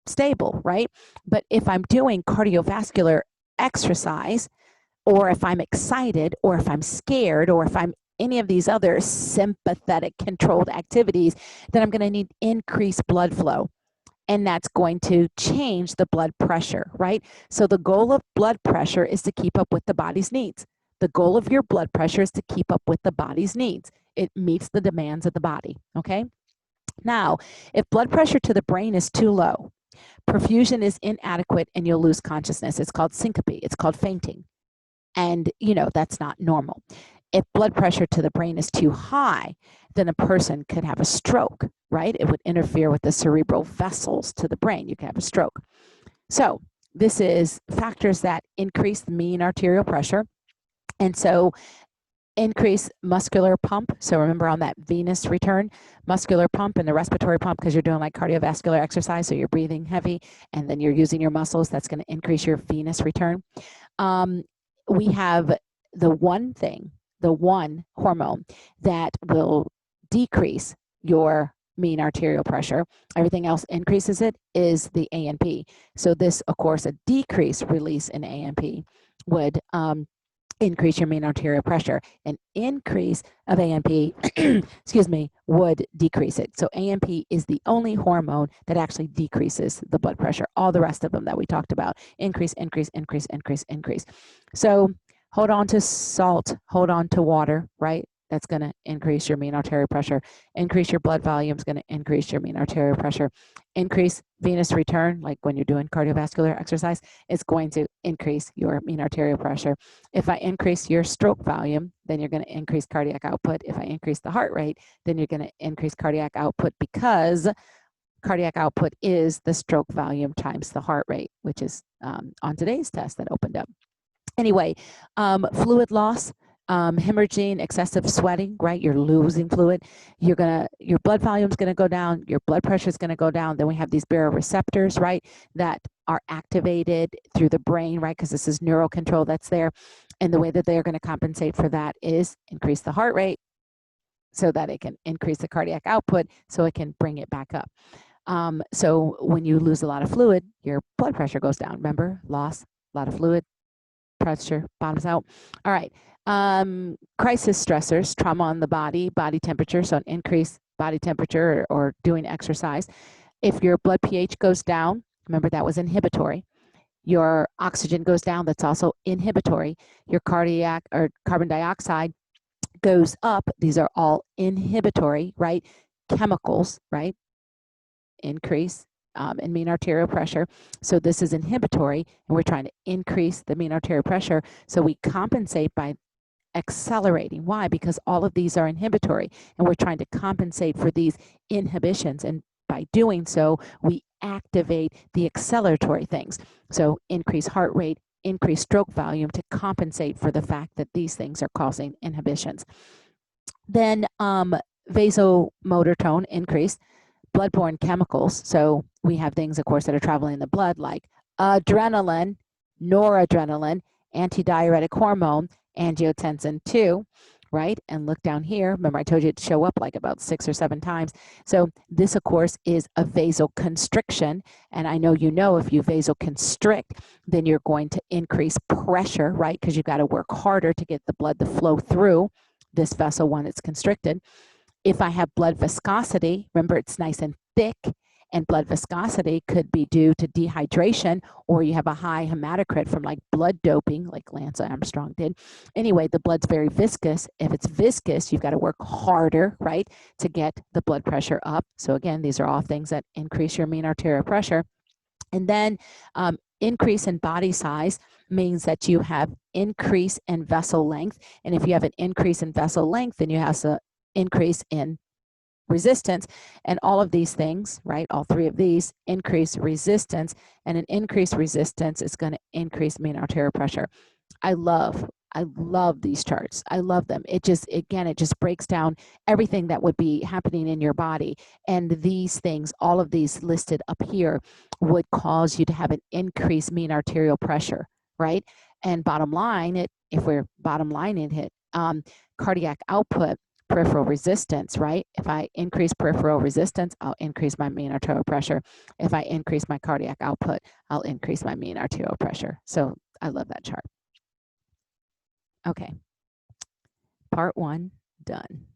stable, right? But if I'm doing cardiovascular exercise, or if I'm excited, or if I'm scared, or if I'm any of these other sympathetic controlled activities, then I'm going to need increased blood flow. And that's going to change the blood pressure, right? So the goal of blood pressure is to keep up with the body's needs. The goal of your blood pressure is to keep up with the body's needs. It meets the demands of the body, okay? Now, if blood pressure to the brain is too low, perfusion is inadequate and you'll lose consciousness. It's called syncope. It's called fainting. And, that's not normal. If blood pressure to the brain is too high, then a person could have a stroke, right? It would interfere with the cerebral vessels to the brain. You can have a stroke. So this is factors that increase the mean arterial pressure. And so increase muscular pump. So remember on that venous return, muscular pump and the respiratory pump, because you're doing like cardiovascular exercise, so you're breathing heavy and then you're using your muscles, that's going to increase your venous return. We have the one hormone that will decrease your mean arterial pressure, everything else increases it, is the ANP. So this, of course, a decreased release in ANP would increase your mean arterial pressure. An increase of ANP, excuse me, would decrease it. So ANP is the only hormone that actually decreases the blood pressure. All the rest of them that we talked about, increase, increase, increase, increase, increase. So hold on to salt, hold on to water, right? That's going to increase your mean arterial pressure. Increase your blood volume is going to increase your mean arterial pressure. Increase venous return, like when you're doing cardiovascular exercise, it's going to increase your mean arterial pressure. If I increase your stroke volume, then you're going to increase cardiac output. If I increase the heart rate, then you're going to increase cardiac output, because cardiac output is the stroke volume times the heart rate, which is on today's test that opened up. Anyway, fluid loss, hemorrhaging, excessive sweating, right? You're losing fluid. Your blood volume is going to go down. Your blood pressure is going to go down. Then we have these baroreceptors, right, that are activated through the brain, right? Because this is neural control that's there. And the way that they're going to compensate for that is increase the heart rate so that it can increase the cardiac output so it can bring it back up. So when you lose a lot of fluid, your blood pressure goes down. Remember, loss, a lot of fluid, pressure bottoms out. All right. Crisis stressors, trauma on the body temperature, so an increased body temperature or doing exercise. If your blood pH goes down, remember that was inhibitory. Your oxygen goes down, that's also inhibitory. Your cardiac or carbon dioxide goes up, these are all inhibitory, right? Chemicals, right? Increase in mean arterial pressure. So this is inhibitory, and we're trying to increase the mean arterial pressure. So we compensate by accelerating. Why? Because all of these are inhibitory, and we're trying to compensate for these inhibitions. And by doing so, we activate the acceleratory things. So increase heart rate, increase stroke volume to compensate for the fact that these things are causing inhibitions. Then vasomotor tone increase. Bloodborne chemicals. So we have things, of course, that are traveling in the blood, like adrenaline, noradrenaline, antidiuretic hormone, angiotensin 2, right? And look down here. Remember, I told you to show up like about 6 or 7 times. So this, of course, is a vasoconstriction. And I know you know if you vasoconstrict, then you're going to increase pressure, right? Because you've got to work harder to get the blood to flow through this vessel when it's constricted. If I have blood viscosity, remember it's nice and thick, and blood viscosity could be due to dehydration, or you have a high hematocrit from like blood doping, like Lance Armstrong did. Anyway, the blood's very viscous. If it's viscous, you've got to work harder, right, to get the blood pressure up. So again, these are all things that increase your mean arterial pressure. And then increase in body size means that you have increase in vessel length. And if you have an increase in vessel length, then you have an increase in resistance. And all of these things, right, all 3 of these increase resistance, and an increased resistance is going to increase mean arterial pressure. I love these charts. I love them. It just, again, it just breaks down everything that would be happening in your body. And these things, all of these listed up here, would cause you to have an increased mean arterial pressure, right? And bottom line, if we're bottom lining it, cardiac output, peripheral resistance, right? If I increase peripheral resistance, I'll increase my mean arterial pressure. If I increase my cardiac output, I'll increase my mean arterial pressure. So I love that chart. Okay, part 1 done.